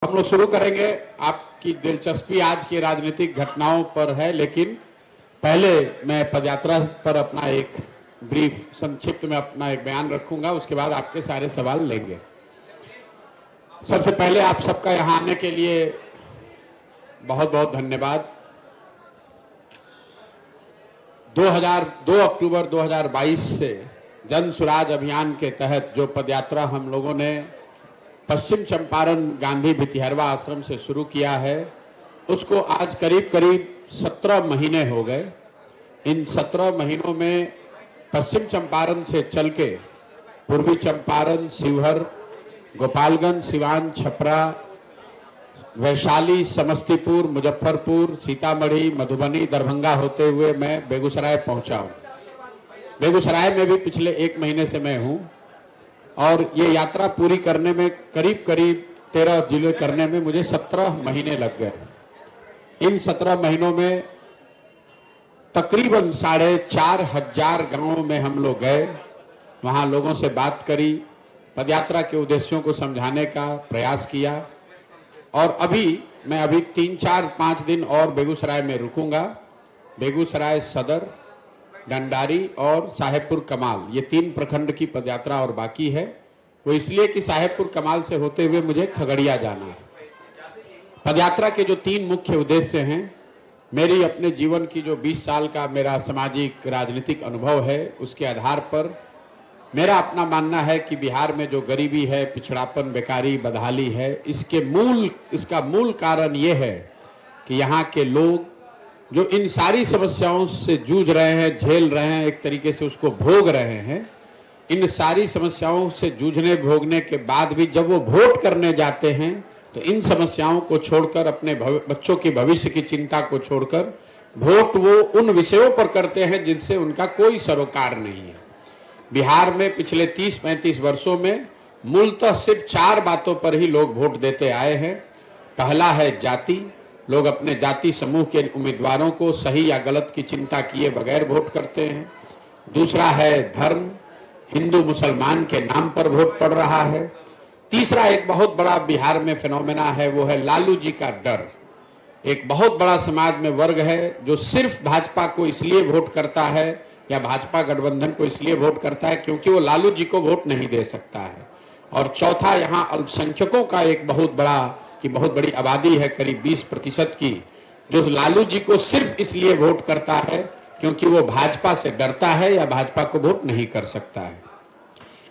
हम लोग शुरू करेंगे। आपकी दिलचस्पी आज की राजनीतिक घटनाओं पर है, लेकिन पहले मैं पदयात्रा पर अपना एक ब्रीफ संक्षिप्त में अपना एक बयान रखूंगा, उसके बाद आपके सारे सवाल लेंगे। सबसे पहले आप सबका यहाँ आने के लिए बहुत बहुत धन्यवाद। 2 अक्टूबर 2022 से जन सुराज अभियान के तहत जो पदयात्रा हम लोगों ने पश्चिम चंपारण गांधी भितिहरवा आश्रम से शुरू किया है, उसको आज करीब करीब 17 महीने हो गए। इन 17 महीनों में पश्चिम चंपारण से चल के पूर्वी चंपारण, शिवहर, गोपालगंज, सिवान, छपरा, वैशाली, समस्तीपुर, मुजफ्फरपुर, सीतामढ़ी, मधुबनी, दरभंगा होते हुए मैं बेगूसराय पहुंचा हूं। बेगूसराय में भी पिछले 1 महीने से मैं हूं और ये यात्रा पूरी करने में करीब करीब 13 जिले करने में मुझे 17 महीने लग गए। इन 17 महीनों में तकरीबन 4,500 गांवों में हम लोग गए, वहां लोगों से बात करी, पदयात्रा के उद्देश्यों को समझाने का प्रयास किया। और मैं 3, 4, 5 दिन और बेगूसराय में रुकूंगा। बेगूसराय सदर, डंडारी और साहेबपुर कमाल, ये 3 प्रखंड की पदयात्रा और बाकी है। वो इसलिए कि साहेबपुर कमाल से होते हुए मुझे खगड़िया जाना है। पदयात्रा के जो 3 मुख्य उद्देश्य हैं, मेरी अपने जीवन की जो 20 साल का मेरा सामाजिक राजनीतिक अनुभव है, उसके आधार पर मेरा अपना मानना है कि बिहार में जो गरीबी है, पिछड़ापन, बेकारी, बदहाली है, इसका मूल कारण ये है कि यहाँ के लोग जो इन सारी समस्याओं से जूझ रहे हैं, झेल रहे हैं, एक तरीके से उसको भोग रहे हैं। इन सारी समस्याओं से जूझने भोगने के बाद भी जब वो वोट करने जाते हैं तो इन समस्याओं को छोड़कर, अपने बच्चों की भविष्य की चिंता को छोड़कर वोट वो उन विषयों पर करते हैं जिनसे उनका कोई सरोकार नहीं है। बिहार में पिछले 30-35 वर्षों में मूलतः सिर्फ 4 बातों पर ही लोग वोट देते आए हैं। पहला है जाति, लोग अपने जाति समूह के उम्मीदवारों को सही या गलत की चिंता किए बगैर वोट करते हैं। दूसरा है धर्म, हिंदू मुसलमान के नाम पर वोट पड़ रहा है। तीसरा एक बहुत बड़ा बिहार में फिनोमेना है, वो है लालू जी का डर। एक बहुत बड़ा समाज में वर्ग है जो सिर्फ भाजपा को इसलिए वोट करता है या भाजपा गठबंधन को इसलिए वोट करता है क्योंकि वो लालू जी को वोट नहीं दे सकता है। और चौथा, यहाँ अल्पसंख्यकों का एक बहुत बड़ी आबादी है, करीब 20% की, जो लालू जी को सिर्फ इसलिए वोट करता है क्योंकि वो भाजपा से डरता है या भाजपा को वोट नहीं कर सकता है।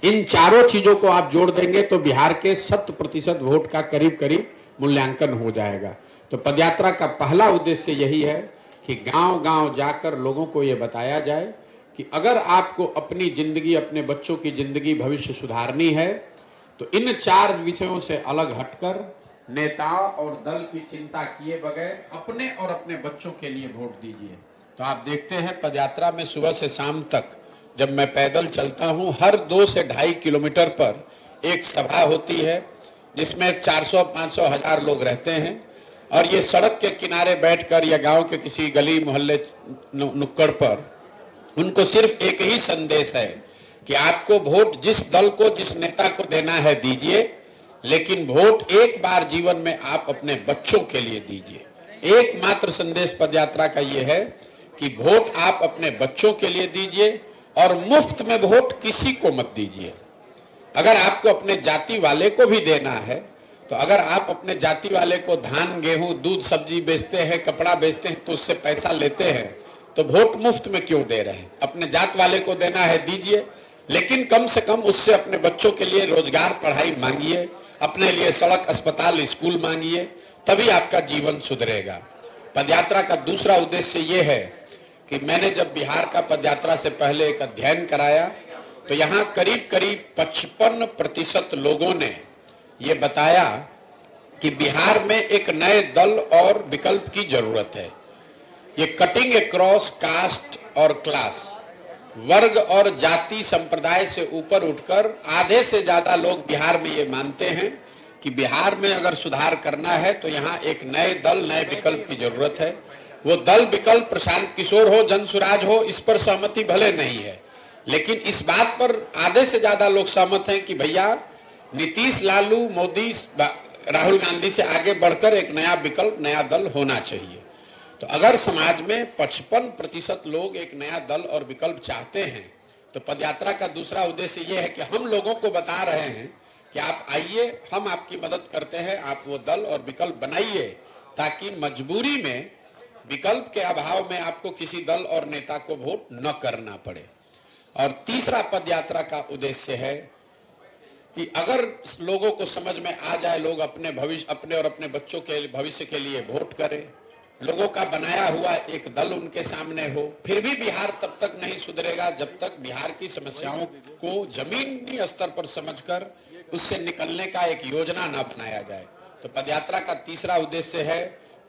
इन चारों चीजों को आप जोड़ देंगे तो बिहार के 100% वोट का करीब करीब मूल्यांकन हो जाएगा। तो पदयात्रा का पहला उद्देश्य यही है कि गांव-गांव जाकर लोगों को ये बताया जाए कि अगर आपको अपनी जिंदगी, अपने बच्चों की जिंदगी, भविष्य सुधारनी है तो इन 4 विषयों से अलग हटकर नेताओं और दल की चिंता किए बगैर अपने और अपने बच्चों के लिए वोट दीजिए। तो आप देखते हैं पदयात्रा में सुबह से शाम तक जब मैं पैदल चलता हूं, हर 2 से 2.5 किलोमीटर पर एक सभा होती है जिसमें 400, 500, 1000 लोग रहते हैं। और ये सड़क के किनारे बैठकर या गांव के किसी गली मोहल्ले नुक्कड़ पर उनको सिर्फ एक ही संदेश है कि आपको वोट जिस दल को, जिस नेता को देना है दीजिए, लेकिन वोट एक बार जीवन में आप अपने बच्चों के लिए दीजिए। एकमात्र संदेश पदयात्रा का ये है कि वोट आप अपने बच्चों के लिए दीजिए और मुफ्त में वोट किसी को मत दीजिए। अगर आपको अपने जाति वाले को भी देना है तो अगर आप अपने जाति वाले को धान, गेहूं, दूध, सब्जी बेचते हैं, कपड़ा बेचते हैं तो उससे पैसा लेते हैं, तो वोट मुफ्त में क्यों दे रहे हैं? अपने जात वाले को देना है दीजिए, लेकिन कम से कम उससे अपने बच्चों के लिए रोजगार, पढ़ाई मांगिए, अपने लिए सड़क, अस्पताल, स्कूल मांगिए, तभी आपका जीवन सुधरेगा। पदयात्रा का दूसरा उद्देश्य ये है कि मैंने जब बिहार का पदयात्रा से पहले एक अध्ययन कराया तो यहाँ करीब करीब 55% लोगों ने ये बताया कि बिहार में एक नए दल और विकल्प की जरूरत है। ये कटिंग अक्रॉस कास्ट और क्लास, वर्ग और जाति संप्रदाय से ऊपर उठकर आधे से ज्यादा लोग बिहार में ये मानते हैं कि बिहार में अगर सुधार करना है तो यहाँ एक नए दल, नए विकल्प की जरूरत है। वो दल विकल्प प्रशांत किशोर हो, जन सुराज हो, इस पर सहमति भले नहीं है, लेकिन इस बात पर आधे से ज्यादा लोग सहमत हैं कि भैया नीतीश, लालू, मोदी राहुल गांधी से आगे बढ़कर एक नया विकल्प, नया दल होना चाहिए। तो अगर समाज में 55% लोग एक नया दल और विकल्प चाहते हैं, तो पदयात्रा का दूसरा उद्देश्य यह है कि हम लोगों को बता रहे हैं कि आप आइए, हम आपकी मदद करते हैं, आप वो दल और विकल्प बनाइए, ताकि मजबूरी में, विकल्प के अभाव में आपको किसी दल और नेता को वोट न करना पड़े। और तीसरा पदयात्रा का उद्देश्य है कि अगर लोगों को समझ में आ जाए, लोग अपने भविष्य, अपने और अपने बच्चों के भविष्य के लिए वोट करें, लोगों का बनाया हुआ एक दल उनके सामने हो। फिर भी बिहार तब तक नहीं सुधरेगा जब तक बिहार की समस्याओं को जमीनी स्तर पर समझकर उससे निकलने का एक योजना न बनाया जाए। तो पदयात्रा का तीसरा उद्देश्य है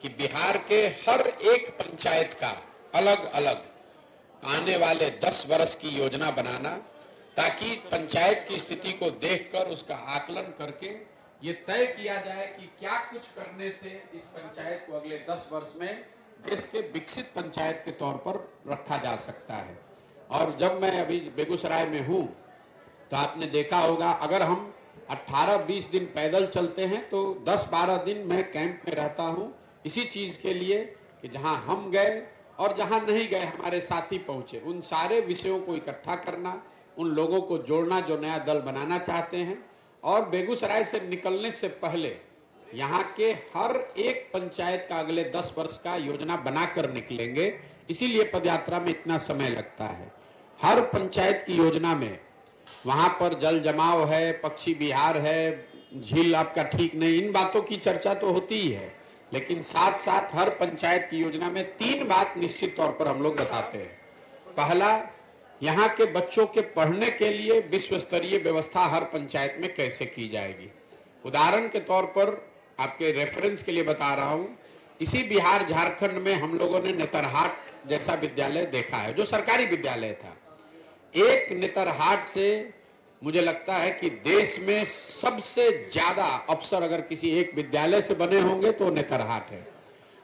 कि बिहार के हर एक पंचायत का अलग अलग आने वाले 10 वर्ष की योजना बनाना, ताकि पंचायत की स्थिति को देखकर उसका आकलन करके ये तय किया जाए कि क्या कुछ करने से इस पंचायत को अगले 10 वर्ष में देश के विकसित पंचायत के तौर पर रखा जा सकता है। और जब मैं अभी बेगूसराय में हूँ तो आपने देखा होगा, अगर हम 18-20 दिन पैदल चलते हैं तो 10-12 दिन मैं कैंप में रहता हूँ, इसी चीज के लिए कि जहां हम गए और जहां नहीं गए हमारे साथी पहुंचे, उन सारे विषयों को इकट्ठा करना, उन लोगों को जोड़ना जो नया दल बनाना चाहते हैं। और बेगूसराय से निकलने से पहले यहाँ के हर एक पंचायत का अगले 10 वर्ष का योजना बनाकर निकलेंगे। इसीलिए पदयात्रा में इतना समय लगता है। हर पंचायत की योजना में वहां पर जल जमाव है, पक्षी विहार है, झील आपका ठीक नहीं, इन बातों की चर्चा तो होती ही है, लेकिन साथ साथ हर पंचायत की योजना में 3 बात निश्चित तौर पर हम लोग बताते हैं। पहला, यहाँ के बच्चों के पढ़ने के लिए विश्व स्तरीय व्यवस्था हर पंचायत में कैसे की जाएगी। उदाहरण के तौर पर आपके रेफरेंस के लिए बता रहा हूँ, इसी बिहार झारखंड में हम लोगों ने नेतरहाट जैसा विद्यालय देखा है जो सरकारी विद्यालय था। एक नेतरहाट से मुझे लगता है कि देश में सबसे ज्यादा अफसर अगर किसी एक विद्यालय से बने होंगे तो नेतरहाट है।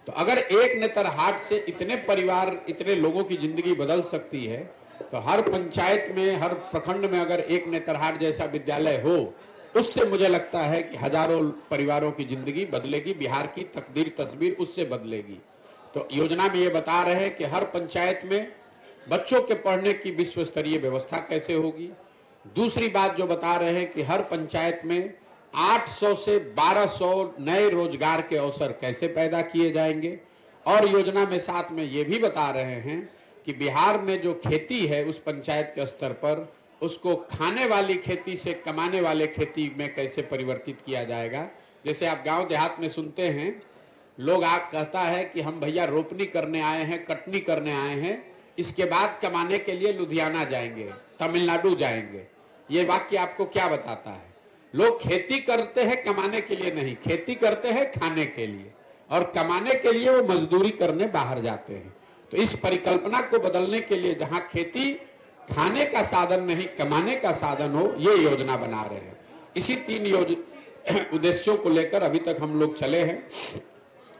तो अगर एक नेतरहाट से इतने परिवार, इतने लोगों की जिंदगी बदल सकती है, तो हर पंचायत में, हर प्रखंड में अगर एक नेतरहाट जैसा विद्यालय हो, उससे मुझे लगता है कि हजारों परिवारों की जिंदगी बदलेगी, बिहार की तकदीर, तस्वीर उससे बदलेगी। तो योजना में ये बता रहे हैं कि हर पंचायत में बच्चों के पढ़ने की विश्व स्तरीय व्यवस्था कैसे होगी। दूसरी बात जो बता रहे हैं कि हर पंचायत में 800 से 1200 नए रोजगार के अवसर कैसे पैदा किए जाएंगे। और योजना में साथ में ये भी बता रहे हैं कि बिहार में जो खेती है उस पंचायत के स्तर पर उसको खाने वाली खेती से कमाने वाले खेती में कैसे परिवर्तित किया जाएगा। जैसे आप गांव देहात में सुनते हैं, लोग आप कहता है कि हम भैया रोपनी करने आए हैं, कटनी करने आए हैं, इसके बाद कमाने के लिए लुधियाना जाएंगे, तमिलनाडु जाएंगे। ये वाक्य आपको क्या बताता है? लोग खेती करते हैं कमाने के लिए नहीं, खेती करते हैं खाने के लिए, और कमाने के लिए वो मजदूरी करने बाहर जाते हैं। तो इस परिकल्पना को बदलने के लिए जहां खेती खाने का साधन नहीं कमाने का साधन हो, ये योजना बना रहे हैं। इसी 3 उद्देश्यों को लेकर अभी तक हम लोग चले हैं।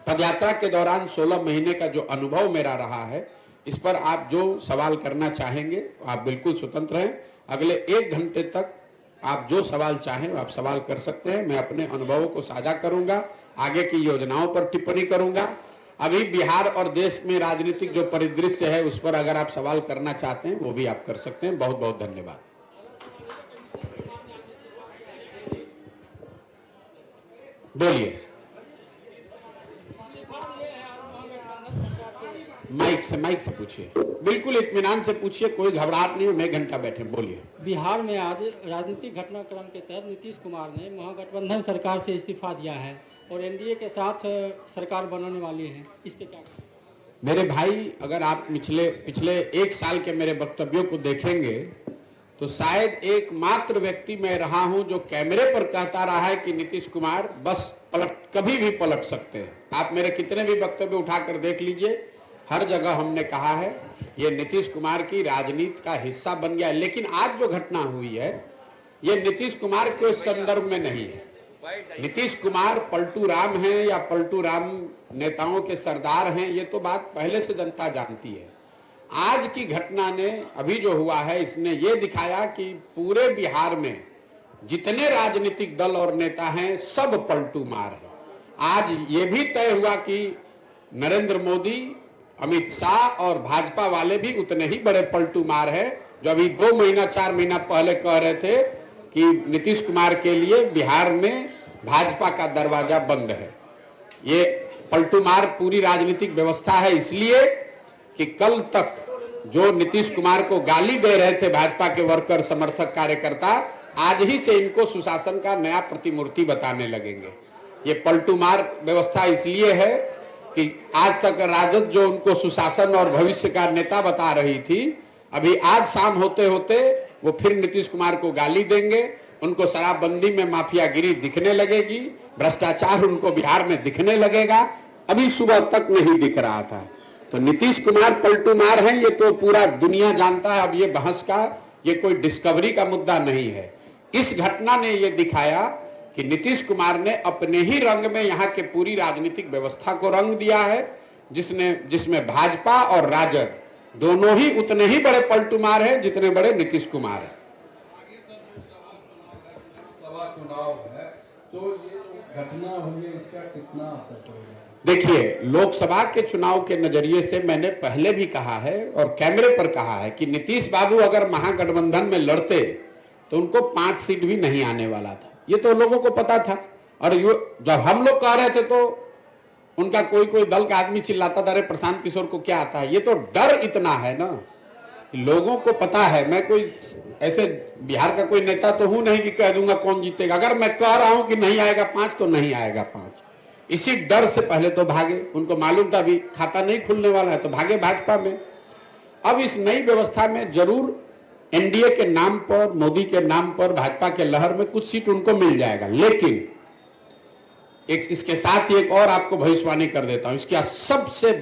पदयात्रा के दौरान 16 महीने का जो अनुभव मेरा रहा है, इस पर आप जो सवाल करना चाहेंगे आप बिल्कुल स्वतंत्र हैं। अगले 1 घंटे तक आप जो सवाल चाहें आप सवाल कर सकते हैं। मैं अपने अनुभवों को साझा करूंगा, आगे की योजनाओं पर टिप्पणी करूंगा। अभी बिहार और देश में राजनीतिक जो परिदृश्य है उस पर अगर आप सवाल करना चाहते हैं वो भी आप कर सकते हैं। बहुत बहुत धन्यवाद। बोलिए, माइक से पूछिए, बिल्कुल इत्मीनान से पूछिए, कोई घबराहट नहीं है, मैं घंटा बैठे। बोलिए। बिहार में आज राजनीतिक घटनाक्रम के तहत नीतीश कुमार ने महागठबंधन सरकार से इस्तीफा दिया है और एनडीए के साथ सरकार बनाने वाली है, इस पे क्या? मेरे भाई, अगर आप पिछले 1 साल के मेरे वक्तव्यों को देखेंगे तो शायद एकमात्र व्यक्ति मैं रहा हूं जो कैमरे पर कहता रहा है कि नीतीश कुमार बस कभी भी पलट सकते हैं। आप मेरे कितने भी वक्तव्य उठाकर देख लीजिए, हर जगह हमने कहा है ये नीतीश कुमार की राजनीति का हिस्सा बन गया है। लेकिन आज जो घटना हुई है ये नीतीश कुमार के संदर्भ में नहीं है। नीतीश कुमार पलटू राम हैं या पलटू राम नेताओं के सरदार हैं, ये तो बात पहले से जनता जानती है। आज की घटना ने, अभी जो हुआ है, इसने ये दिखाया कि पूरे बिहार में जितने राजनीतिक दल और नेता हैं सब पलटू मार है। आज ये भी तय हुआ कि नरेंद्र मोदी, अमित शाह और भाजपा वाले भी उतने ही बड़े पलटू मार है जो अभी 2 महीना 4 महीना पहले कह रहे थे कि नीतीश कुमार के लिए बिहार में भाजपा का दरवाजा बंद है। ये पलटू मार पूरी राजनीतिक व्यवस्था है, इसलिए कि कल तक जो नीतीश कुमार को गाली दे रहे थे भाजपा के वर्कर, समर्थक, कार्यकर्ता, आज ही से इनको सुशासन का नया प्रतिमूर्ति बताने लगेंगे। ये पलटू मार व्यवस्था इसलिए है कि आज तक राजद जो उनको सुशासन और भविष्य का नेता बता रही थी, अभी आज शाम होते होते वो फिर नीतीश कुमार को गाली देंगे, उनको शराबबंदी में माफियागिरी दिखने लगेगी, भ्रष्टाचार उनको बिहार में दिखने लगेगा। अभी सुबह तक नहीं दिख रहा था। तो नीतीश कुमार पलटू मार हैं, ये तो पूरा दुनिया जानता है। अब ये बहस का, ये कोई डिस्कवरी का मुद्दा नहीं है। इस घटना ने ये दिखाया कि नीतीश कुमार ने अपने ही रंग में यहाँ के पूरी राजनीतिक व्यवस्था को रंग दिया है, जिसमें भाजपा और राजद दोनों ही उतने ही बड़े पलटू मार हैं जितने बड़े नीतीश कुमार हैं। चुनाव है तो ये जो घटना हुई है इसका कितना असर पड़ेगा? देखिए, लोकसभा के चुनाव के नजरिए से मैंने पहले भी कहा है और कैमरे पर कहा है कि नीतीश बाबू अगर महागठबंधन में लड़ते तो उनको 5 सीट भी नहीं आने वाला था। ये तो लोगों को पता था। और जब हम लोग कह रहे थे तो उनका कोई दल का आदमी चिल्लाता था, अरे प्रशांत किशोर को क्या आता है। ये तो डर इतना है ना, लोगों को पता है। मैं कोई ऐसे बिहार का कोई नेता तो हूं नहीं कि कह दूंगा कौन जीतेगा। अगर मैं कह रहा हूं कि नहीं आएगा 5 तो नहीं आएगा 5। इसी डर से पहले तो भागे, उनको मालूम था अभी खाता नहीं खुलने वाला है, तो भागे भाजपा में। अब इस नई व्यवस्था में जरूर एनडीए के नाम पर, मोदी के नाम पर, भाजपा के लहर में कुछ सीट उनको मिल जाएगा। लेकिन इसके साथ ही एक और आपको भविष्यवाणी कर देता हूं, इसका सबसे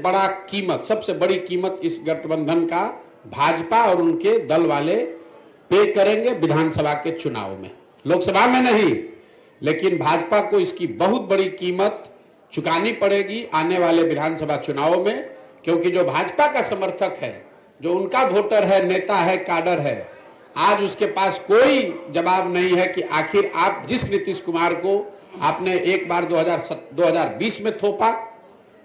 बड़ी कीमत इस गठबंधन का भाजपा और उनके दल वाले पे करेंगे विधानसभा के चुनाव में। लोकसभा में नहीं, लेकिन भाजपा को इसकी बहुत बड़ी कीमत चुकानी पड़ेगी आने वाले विधानसभा चुनाव में, क्योंकि जो भाजपा का समर्थक है, जो उनका वोटर है, नेता है, काडर है, आज उसके पास कोई जवाब नहीं है कि आखिर आप जिस नीतीश कुमार को आपने एक बार 2020 में थोपा,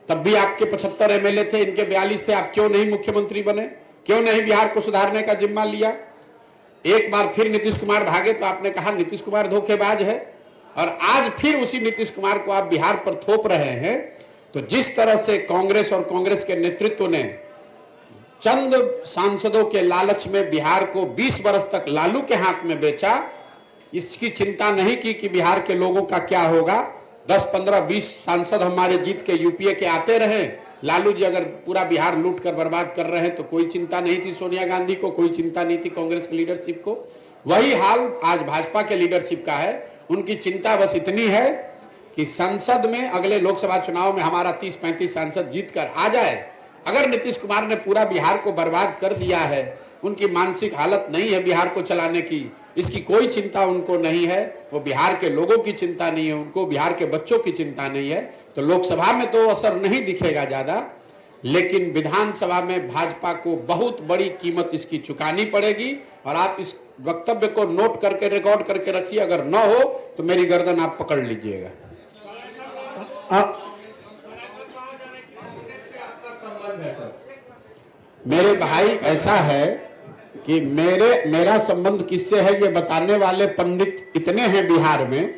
तब भी आपके 75 एमएलए थे, इनके 42 थे, आप क्यों नहीं मुख्यमंत्री बने? क्यों नहीं बिहार को सुधारने का जिम्मा लिया? एक बार फिर नीतीश कुमार भागे तो आपने कहा नीतीश कुमार धोखेबाज है, और आज फिर उसी नीतीश कुमार को आप बिहार पर थोप रहे हैं। तो जिस तरह से कांग्रेस और कांग्रेस के नेतृत्व ने चंद सांसदों के लालच में बिहार को 20 वर्ष तक लालू के हाथ में बेचा, इसकी चिंता नहीं की कि बिहार के लोगों का क्या होगा। 10, 15, 20 सांसद हमारे जीत के यूपीए के आते रहे, लालू जी अगर पूरा बिहार लूट कर बर्बाद कर रहे हैं तो कोई चिंता नहीं थी सोनिया गांधी को, कोई चिंता नहीं थी कांग्रेस की लीडरशिप को। वही हाल आज भाजपा के लीडरशिप का है। उनकी चिंता बस इतनी है कि संसद में अगले लोकसभा चुनाव में हमारा 30-35 सांसद जीत कर आ जाए। अगर नीतीश कुमार ने पूरा बिहार को बर्बाद कर दिया है, उनकी मानसिक हालत नहीं है बिहार को चलाने की, इसकी कोई चिंता उनको नहीं है। वो बिहार के लोगों की चिंता नहीं है, उनको बिहार के बच्चों की चिंता नहीं है। तो लोकसभा में तो असर नहीं दिखेगा ज्यादा, लेकिन विधानसभा में भाजपा को बहुत बड़ी कीमत इसकी चुकानी पड़ेगी। और आप इस वक्तव्य को नोट करके, रिकॉर्ड करके रखिए, अगर न हो तो मेरी गर्दन आप पकड़ लीजिएगा। मेरे भाई, ऐसा है कि मेरा संबंध किससे है ये बताने वाले पंडित इतने हैं बिहार में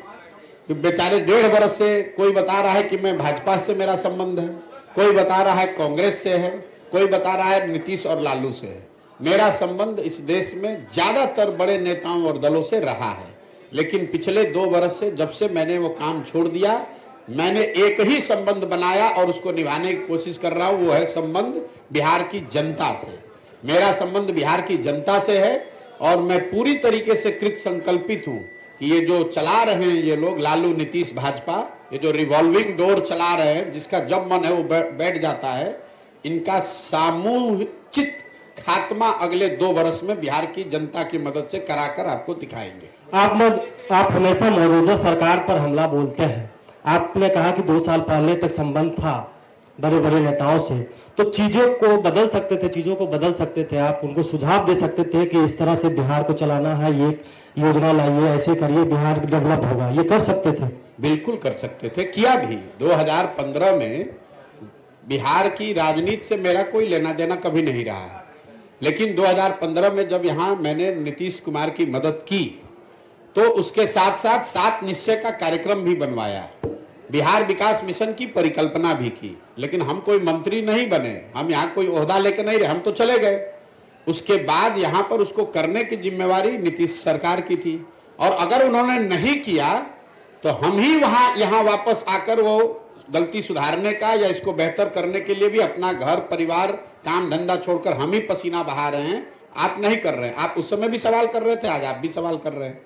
कि बेचारे 1.5 बरस से कोई बता रहा है कि मैं भाजपा से मेरा संबंध है, कोई बता रहा है कांग्रेस से है, कोई बता रहा है नीतीश और लालू से है। मेरा संबंध इस देश में ज्यादातर बड़े नेताओं और दलों से रहा है, लेकिन पिछले 2 बरस से जब से मैंने वो काम छोड़ दिया, मैंने एक ही संबंध बनाया और उसको निभाने की कोशिश कर रहा हूं। वो है संबंध बिहार की जनता से। मेरा संबंध बिहार की जनता से है और मैं पूरी तरीके से कृत संकल्पित हूं कि ये जो चला रहे हैं ये लोग, लालू, नीतीश, भाजपा, ये जो रिवॉल्विंग डोर चला रहे हैं, जिसका जब मन है वो बैठ जाता है, इनका सामूहिक खात्मा अगले 2 बरस में बिहार की जनता की मदद से कराकर आपको दिखाएंगे। आप हमेशा मौजूदा सरकार पर हमला बोलते हैं। आपने कहा कि 2 साल पहले तक संबंध था बड़े बड़े नेताओं से, तो चीजों को बदल सकते थे, आप उनको सुझाव दे सकते थे कि इस तरह से बिहार को चलाना है, ये योजना लाइए, ऐसे करिए, बिहार डेवलप होगा, ये कर सकते थे? बिल्कुल कर सकते थे, किया भी। 2015 में बिहार की राजनीति से मेरा कोई लेना देना कभी नहीं रहा है, लेकिन 2015 में जब यहाँ मैंने नीतीश कुमार की मदद की तो उसके साथ साथ 7 निश्चय का कार्यक्रम भी बनवाया, बिहार विकास मिशन की परिकल्पना भी की। लेकिन हम कोई मंत्री नहीं बने, हम यहाँ कोई ओहदा लेके नहीं रहे, हम तो चले गए। उसके बाद यहाँ पर उसको करने की जिम्मेवारी नीतीश सरकार की थी, और अगर उन्होंने नहीं किया तो हम ही यहाँ वापस आकर वो गलती सुधारने का या इसको बेहतर करने के लिए भी अपना घर परिवार काम धंधा छोड़कर हम ही पसीना बहा रहे हैं। आप नहीं कर रहे हैं, आप उस समय भी सवाल कर रहे थे, आज आप भी सवाल कर रहे हैं।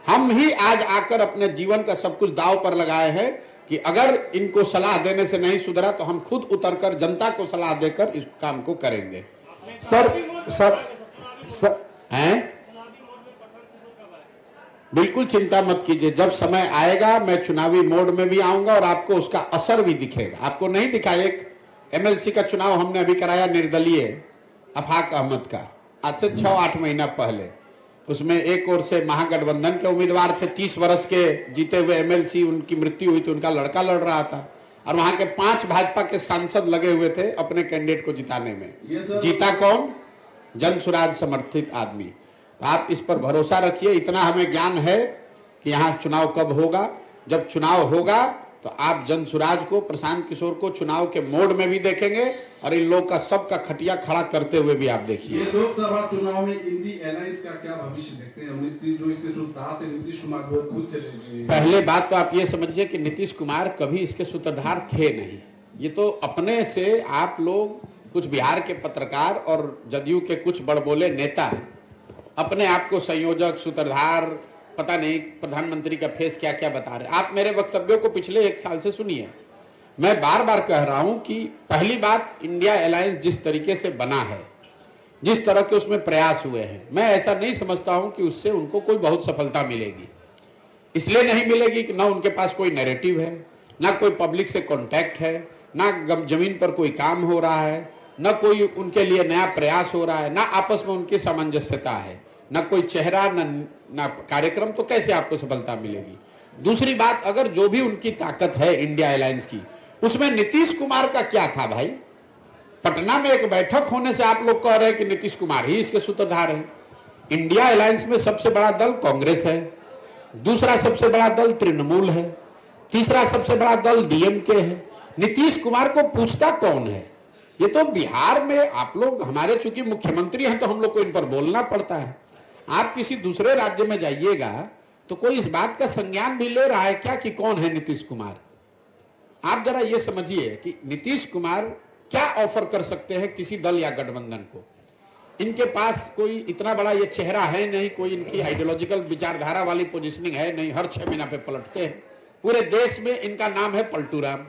हम ही आज आकर अपने जीवन का सब कुछ दांव पर लगाए हैं कि अगर इनको सलाह देने से नहीं सुधरा तो हम खुद उतरकर जनता को सलाह देकर इस काम को करेंगे। सर हैं? बिल्कुल चिंता मत कीजिए, जब समय आएगा मैं चुनावी मोड में भी आऊंगा और आपको उसका असर भी दिखेगा। आपको नहीं दिखा, एक एमएलसी का चुनाव हमने अभी कराया निर्दलीय अफाक अहमद का, आज से 6-8 महीना पहले। उसमें एक ओर से महागठबंधन के उम्मीदवार थे, 30 वर्ष के जीते हुए एमएलसी, उनकी मृत्यु हुई थी, उनका लड़का लड़ रहा था, और वहां के 5 भाजपा के सांसद लगे हुए थे अपने कैंडिडेट को जिताने में। जीता कौन? जनसुराज समर्थित आदमी। तो आप इस पर भरोसा रखिए, इतना हमें ज्ञान है कि यहाँ चुनाव कब होगा। जब चुनाव होगा तो आप जनसुराज को, प्रशांत किशोर को चुनाव के मोड में भी देखेंगे और इन लोग का सबका खटिया खड़ा करते हुए भी आप देखिए। ये लोकसभा चुनाव में इंडी एलायंस का क्या भविष्य देखते हैं? नीतीश जो इसके सूत्रधार थे, नीतीश कुमार वो खुद चले गए। पहले बात तो आप ये समझिए कि नीतीश कुमार कभी इसके सूत्रधार थे नहीं। ये तो अपने से आप लोग, कुछ बिहार के पत्रकार और जदयू के कुछ बड़बोले नेता अपने आप को संयोजक, सूत्रधार, पता नहीं प्रधानमंत्री का फेस क्या क्या बता रहे। आप मेरे वक्तव्यों को पिछले 1 साल से सुनिए। मैं बार बार कह रहा हूं कि पहली बात, इंडिया अलायंस जिस तरीके से बना है, जिस तरह के उसमें प्रयास हुए हैं, मैं ऐसा नहीं समझता हूं कि उससे उनको कोई बहुत सफलता मिलेगी। इसलिए नहीं मिलेगी कि ना उनके पास कोई नैरेटिव है, ना कोई पब्लिक से कॉन्टैक्ट है, ना जमीन पर कोई काम हो रहा है, ना कोई उनके लिए नया प्रयास हो रहा है, ना आपस में उनकी सामंजस्यता है, ना कोई चेहरा, ना कार्यक्रम। तो कैसे आपको सफलता मिलेगी? दूसरी बात, अगर जो भी उनकी ताकत है इंडिया अलायंस की, उसमें नीतीश कुमार का क्या था भाई? पटना में एक बैठक होने से आप लोग कह रहे हैं कि नीतीश कुमार ही इसके सूत्रधार हैं। इंडिया अलायंस में सबसे बड़ा दल कांग्रेस है, दूसरा सबसे बड़ा दल तृणमूल है, तीसरा सबसे बड़ा दल डीएमके है। नीतीश कुमार को पूछता कौन है? ये तो बिहार में आप लोग, हमारे चूंकि मुख्यमंत्री हैं तो हम लोग को इन पर बोलना पड़ता है। आप किसी दूसरे राज्य में जाइएगा तो कोई इस बात का संज्ञान भी ले रहा है क्या कि कौन है नीतीश कुमार? आप जरा ये समझिए कि नीतीश कुमार क्या ऑफर कर सकते हैं किसी दल या गठबंधन को। इनके पास कोई इतना बड़ा ये चेहरा है नहीं, कोई इनकी आइडियोलॉजिकल विचारधारा वाली पोजीशनिंग है नहीं, हर 6 महीना पे पलटते हैं। पूरे देश में इनका नाम है पलटू राम।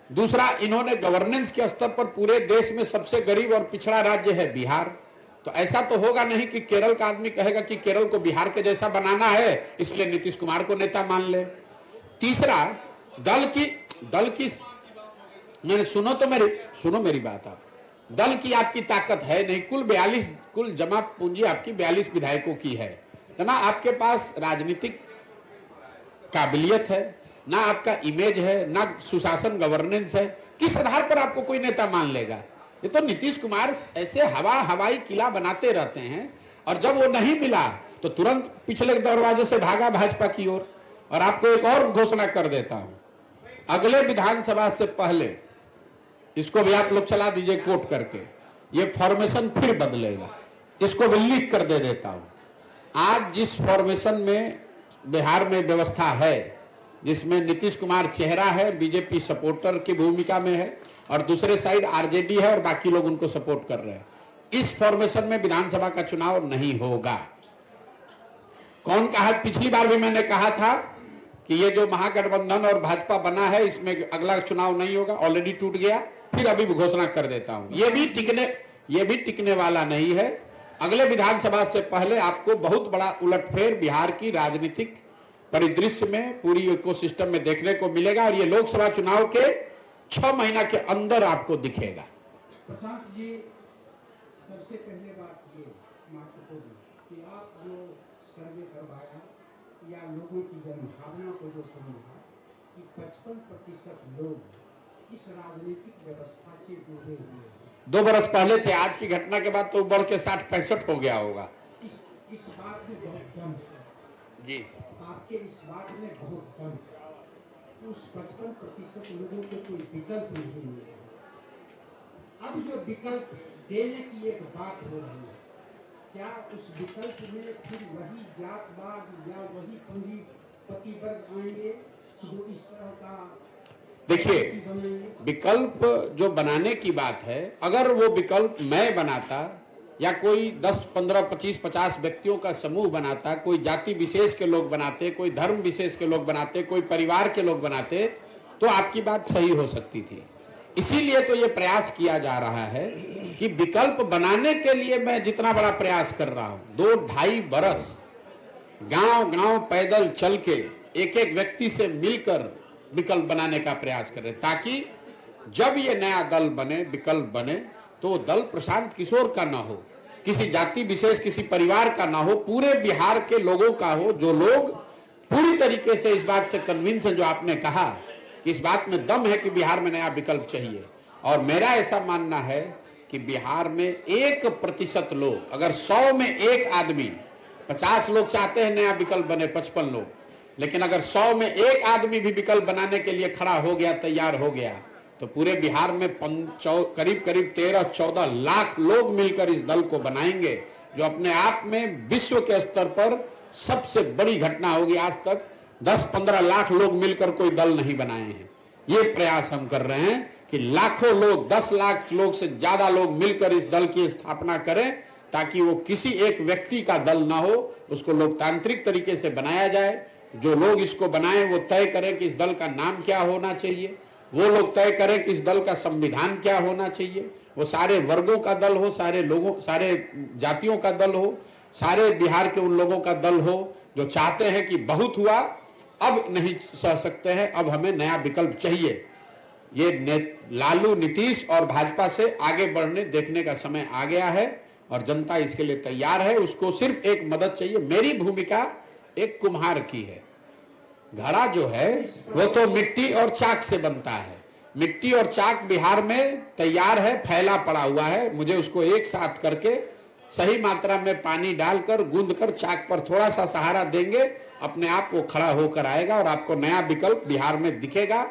दूसरा, इन्होंने गवर्नेंस के स्तर पर पूरे देश में सबसे गरीब और पिछड़ा राज्य है बिहार। तो ऐसा तो होगा नहीं कि केरल का आदमी कहेगा कि केरल को बिहार के जैसा बनाना है इसलिए नीतीश कुमार को नेता मान ले। तीसरा, दल की मैंने सुनो मेरी बात। आप दल की आपकी ताकत है नहीं, कुल जमा पूंजी आपकी 42 विधायकों की है, तो ना आपके पास राजनीतिक काबिलियत है, ना आपका इमेज है, ना सुशासन गवर्नेंस है। किस आधार पर आपको कोई नेता मान लेगा? ये तो नीतीश कुमार ऐसे हवाई किला बनाते रहते हैं, और जब वो नहीं मिला तो तुरंत पिछले दरवाजे से भागा भाजपा की ओर। और आपको एक और घोषणा कर देता हूं, अगले विधानसभा से पहले, इसको भी आप लोग चला दीजिए कोट करके, ये फॉर्मेशन फिर बदलेगा। इसको भी लिख कर दे देता हूं। आज जिस फॉर्मेशन में बिहार में व्यवस्था है, जिसमें नीतीश कुमार चेहरा है, बीजेपी सपोर्टर की भूमिका में है, और दूसरे साइड आरजेडी है और बाकी लोग उनको सपोर्ट कर रहे हैं, इस फॉर्मेशन में विधानसभा का चुनाव नहीं होगा। कौन कहा? पिछली बार भी मैंने कहा था कि ये जो महागठबंधन और भाजपा बना है, इसमें अगला चुनाव नहीं होगा, ऑलरेडी टूट गया। फिर अभी घोषणा कर देता हूं, ये भी टिकने वाला नहीं है। अगले विधानसभा से पहले आपको बहुत बड़ा उलटफेर बिहार की राजनीतिक परिदृश्य में, पूरी इकोसिस्टम में देखने को मिलेगा, और ये लोकसभा चुनाव के 6 महीना के अंदर आपको दिखेगा। प्रशांत जी, सबसे पहले बात ये महत्वपूर्ण कि आप जो सर्वे करवाया या लोगों की जनभावना को जो समझा कि 55% लोग इस राजनीतिक व्यवस्था से जुड़े हुए हैं। 2 बरस पहले थे, आज की घटना के बाद तो बढ़ के 60-65 हो गया होगा। इस बात में बहुत दम है जी, आपके, इस बात में बहुत दम है। उस 55% लोगों को कोई विकल्प नहीं मिला। अब जो विकल्प देने की एक बात हो रही है, क्या उस विकल्प में फिर वही जातवाद या वही पूंजीपति वर्ग आएंगे जो इस तरह का देखिए, विकल्प जो बनाने की बात है, अगर वो विकल्प मैं बनाता या कोई 10, 15, 25, 50 व्यक्तियों का समूह बनाता, कोई जाति विशेष के लोग बनाते, कोई धर्म विशेष के लोग बनाते, कोई परिवार के लोग बनाते, तो आपकी बात सही हो सकती थी। इसीलिए तो ये प्रयास किया जा रहा है कि विकल्प बनाने के लिए मैं जितना बड़ा प्रयास कर रहा हूं, 2-2.5 बरस गांव-गांव पैदल चल के एक एक व्यक्ति से मिलकर विकल्प बनाने का प्रयास करें, ताकि जब ये नया दल बने, विकल्प बने, तो वो दल प्रशांत किशोर का ना हो, किसी जाति विशेष, किसी परिवार का ना हो, पूरे बिहार के लोगों का हो, जो लोग पूरी तरीके से इस बात से कन्विंस है, जो आपने कहा कि इस बात में दम है कि बिहार में नया विकल्प चाहिए। और मेरा ऐसा मानना है कि बिहार में 1% लोग, अगर 100 में 1 आदमी, 50 लोग चाहते हैं नया विकल्प बने, 55 लोग, लेकिन अगर 100 में 1 आदमी भी विकल्प बनाने के लिए खड़ा हो गया, तैयार हो गया, तो पूरे बिहार में करीब 13-14 लाख लोग मिलकर इस दल को बनाएंगे, जो अपने आप में विश्व के स्तर पर सबसे बड़ी घटना होगी। आज तक 10-15 लाख लोग मिलकर कोई दल नहीं बनाए हैं। ये प्रयास हम कर रहे हैं कि लाखों लोग, 10 लाख लोग से ज्यादा लोग मिलकर इस दल की स्थापना करें, ताकि वो किसी एक व्यक्ति का दल ना हो, उसको लोकतांत्रिक तरीके से बनाया जाए। जो लोग इसको बनाएं वो तय करें कि इस दल का नाम क्या होना चाहिए, वो लोग तय करें कि इस दल का संविधान क्या होना चाहिए, वो सारे वर्गों का दल हो, सारे लोगों, सारे जातियों का दल हो, सारे बिहार के उन लोगों का दल हो जो चाहते हैं कि बहुत हुआ, अब नहीं सह सकते हैं, अब हमें नया विकल्प चाहिए। ये लालू, नीतीश और भाजपा से आगे बढ़ने देखने का समय आ गया है और जनता इसके लिए तैयार है। उसको सिर्फ एक मदद चाहिए। मेरी भूमिका एक कुम्हार की है। घड़ा जो है वो तो मिट्टी और चाक से बनता है। मिट्टी और चाक बिहार में तैयार है, फैला पड़ा हुआ है। मुझे उसको एक साथ करके सही मात्रा में पानी डालकर गूंद कर चाक पर थोड़ा सा सहारा देंगे, अपने आप वो खड़ा होकर आएगा और आपको नया विकल्प बिहार में दिखेगा।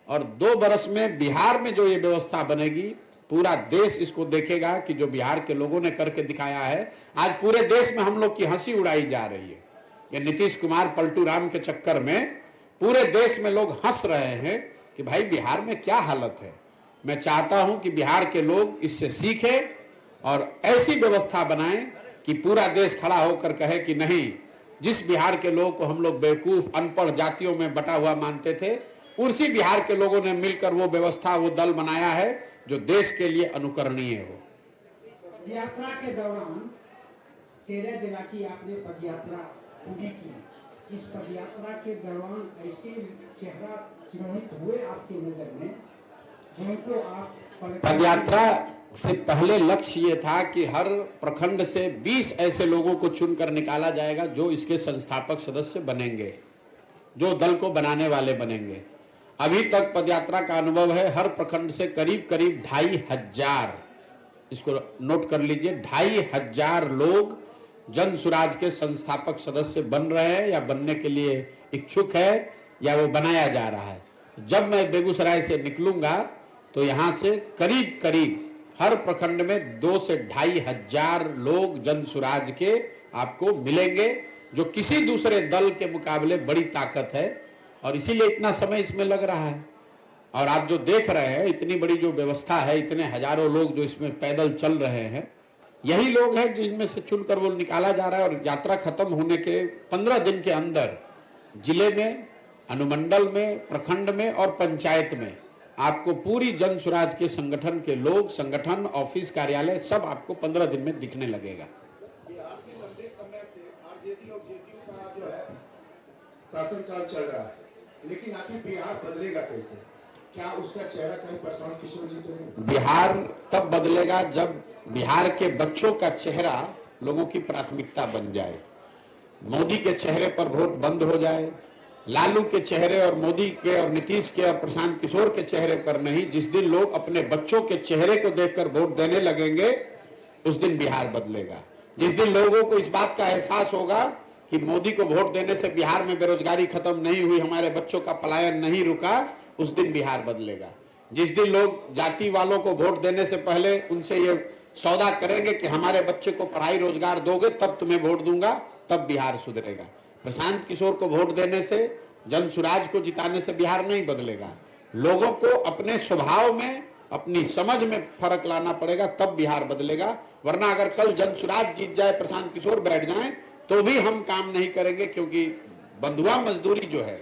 और 2 बरस में बिहार में जो ये व्यवस्था बनेगी, पूरा देश इसको देखेगा कि जो बिहार के लोगों ने करके दिखाया है। आज पूरे देश में हम लोग की हंसी उड़ाई जा रही है। ये नीतीश कुमार, पलटू राम के चक्कर में पूरे देश में लोग हंस रहे हैं कि भाई बिहार में क्या हालत है। मैं चाहता हूं कि बिहार के लोग इससे सीखें और ऐसी व्यवस्था बनाएं कि पूरा देश खड़ा होकर कहे कि नहीं, जिस बिहार के लोगों को हम लोग बेवकूफ, अनपढ़ जातियों में बटा हुआ मानते थे, उसी बिहार के लोगों ने मिलकर वो व्यवस्था, वो दल बनाया है जो देश के लिए अनुकरणीय हो। यात्रा के दौरान 13 जिला की आपने पदयात्रा पूरी की। इस पदयात्रा के दौरान ऐसे चेहरा चिन्हित हुए आपकी नजर में जिनको आप पदयात्रा से पहले लक्ष्य ये था कि हर प्रखंड से 20 ऐसे लोगों को चुनकर निकाला जाएगा जो इसके संस्थापक सदस्य बनेंगे, जो दल को बनाने वाले बनेंगे। अभी तक पदयात्रा का अनुभव है, हर प्रखंड से करीब 2500, इसको नोट कर लीजिए, 2500 लोग जन सुराज के संस्थापक सदस्य बन रहे हैं या बनने के लिए इच्छुक है या वो बनाया जा रहा है। जब मैं बेगूसराय से निकलूंगा तो यहां से करीब हर प्रखंड में 2 से 2500 लोग जन सुराज के आपको मिलेंगे, जो किसी दूसरे दल के मुकाबले बड़ी ताकत है और इसीलिए इतना समय इसमें लग रहा है। और आप जो देख रहे हैं, इतनी बड़ी जो व्यवस्था है, इतने हजारों लोग जो इसमें पैदल चल रहे हैं, यही लोग हैं जिनमें से चुनकर वो निकाला जा रहा है। और यात्रा खत्म होने के 15 दिन के अंदर जिले में, अनुमंडल में, प्रखंड में और पंचायत में आपको पूरी जन सुराज के संगठन के लोग, संगठन, ऑफिस, कार्यालय सब आपको 15 दिन में दिखने लगेगा। बिहार में लंबे समय से आरजेडी और जेडीयू का जो है शासनकाल चल रहा है, लेकिन आखिर बिहार बदलेगा कैसे? क्या उसका चेहरा कहीं प्रशांत किशोर जी तो नहीं? बिहार तब बदलेगा जब बिहार के बच्चों का चेहरा लोगों की प्राथमिकता बन जाए। मोदी के चेहरे पर वोट बंद हो जाए, लालू के चेहरे और मोदी के और नीतीश के और प्रशांत किशोर के चेहरे पर नहीं। जिस दिन लोग अपने बच्चों के चेहरे को देखकर वोट देने लगेंगे उस दिन बिहार बदलेगा। जिस दिन लोगों को इस बात का एहसास होगा कि मोदी को वोट देने से बिहार में बेरोजगारी खत्म नहीं हुई, हमारे बच्चों का पलायन नहीं रुका, उस दिन बिहार बदलेगा। जिस दिन लोग जाति वालों को वोट देने से पहले उनसे ये सौदा करेंगे कि हमारे बच्चे को पढ़ाई रोजगार दोगे तब तुम्हें वोट दूंगा, तब बिहार सुधरेगा। प्रशांत किशोर को वोट देने से, जन सुराज को जिताने से बिहार नहीं बदलेगा। लोगों को अपने स्वभाव में, अपनी समझ में फर्क लाना पड़ेगा, तब बिहार बदलेगा। वरना अगर कल जन सुराज जीत जाए, प्रशांत किशोर बैठ जाएं, तो भी हम काम नहीं करेंगे। क्योंकि बंधुआ मजदूरी जो है,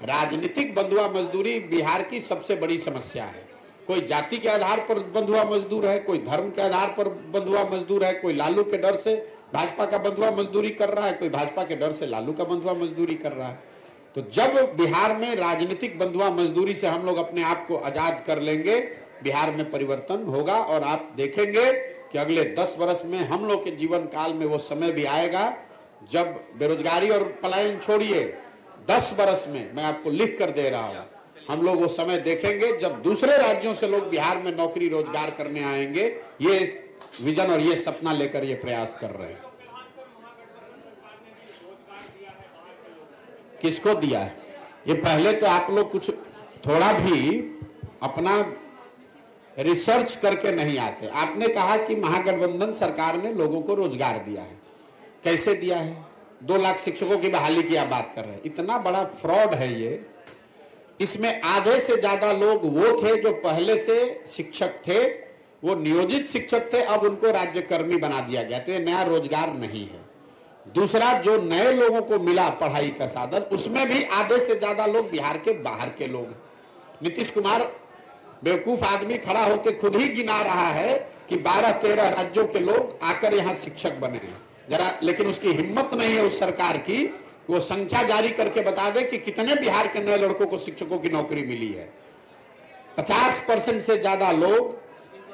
राजनीतिक बंधुआ मजदूरी बिहार की सबसे बड़ी समस्या है। कोई जाति के आधार पर बंधुआ मजदूर है, कोई धर्म के आधार पर बंधुआ मजदूर है, कोई लालू के डर से भाजपा का बंधुआ मजदूरी कर रहा है, कोई भाजपा के डर से लालू का बंधुआ मजदूरी कर रहा है। तो जब बिहार में राजनीतिक बंधुआ मजदूरी से हम लोग अपने आप को आजाद कर लेंगे, बिहार में परिवर्तन होगा। और आप देखेंगे कि अगले 10 वर्ष में हम लोग के जीवन काल में वो समय भी आएगा जब बेरोजगारी और पलायन छोड़िए, 10 वर्ष में मैं आपको लिख कर दे रहा हूं, हम लोग वो समय देखेंगे जब दूसरे राज्यों से लोग बिहार में नौकरी रोजगार करने आएंगे। ये विजन और ये सपना लेकर ये प्रयास कर रहे हैं। किसको दिया है? ये पहले तो आप लोग कुछ थोड़ा भी अपना रिसर्च करके नहीं आते। आपने कहा कि महागठबंधन सरकार ने लोगों को रोजगार दिया है। कैसे दिया है? 2 लाख शिक्षकों की बहाली की आप बात कर रहे हैं। इतना बड़ा फ्रॉड है ये। इसमें आधे से ज्यादा लोग वो थे जो पहले से शिक्षक थे, वो नियोजित शिक्षक थे, अब उनको राज्यकर्मी बना दिया गया। तो ये नया रोजगार नहीं है। दूसरा, जो नए लोगों को मिला पढ़ाई का साधन, उसमें भी आधे से ज्यादा लोग बिहार के बाहर के लोग। नीतीश कुमार बेवकूफ आदमी खड़ा होकर खुद ही गिना रहा है कि 12-13 राज्यों के लोग आकर यहाँ शिक्षक बने हैं जरा, लेकिन उसकी हिम्मत नहीं है उस सरकार की कि वो संख्या जारी करके बता दे कि कितने बिहार के नए लड़कों को शिक्षकों की नौकरी मिली है। 50% से ज्यादा लोग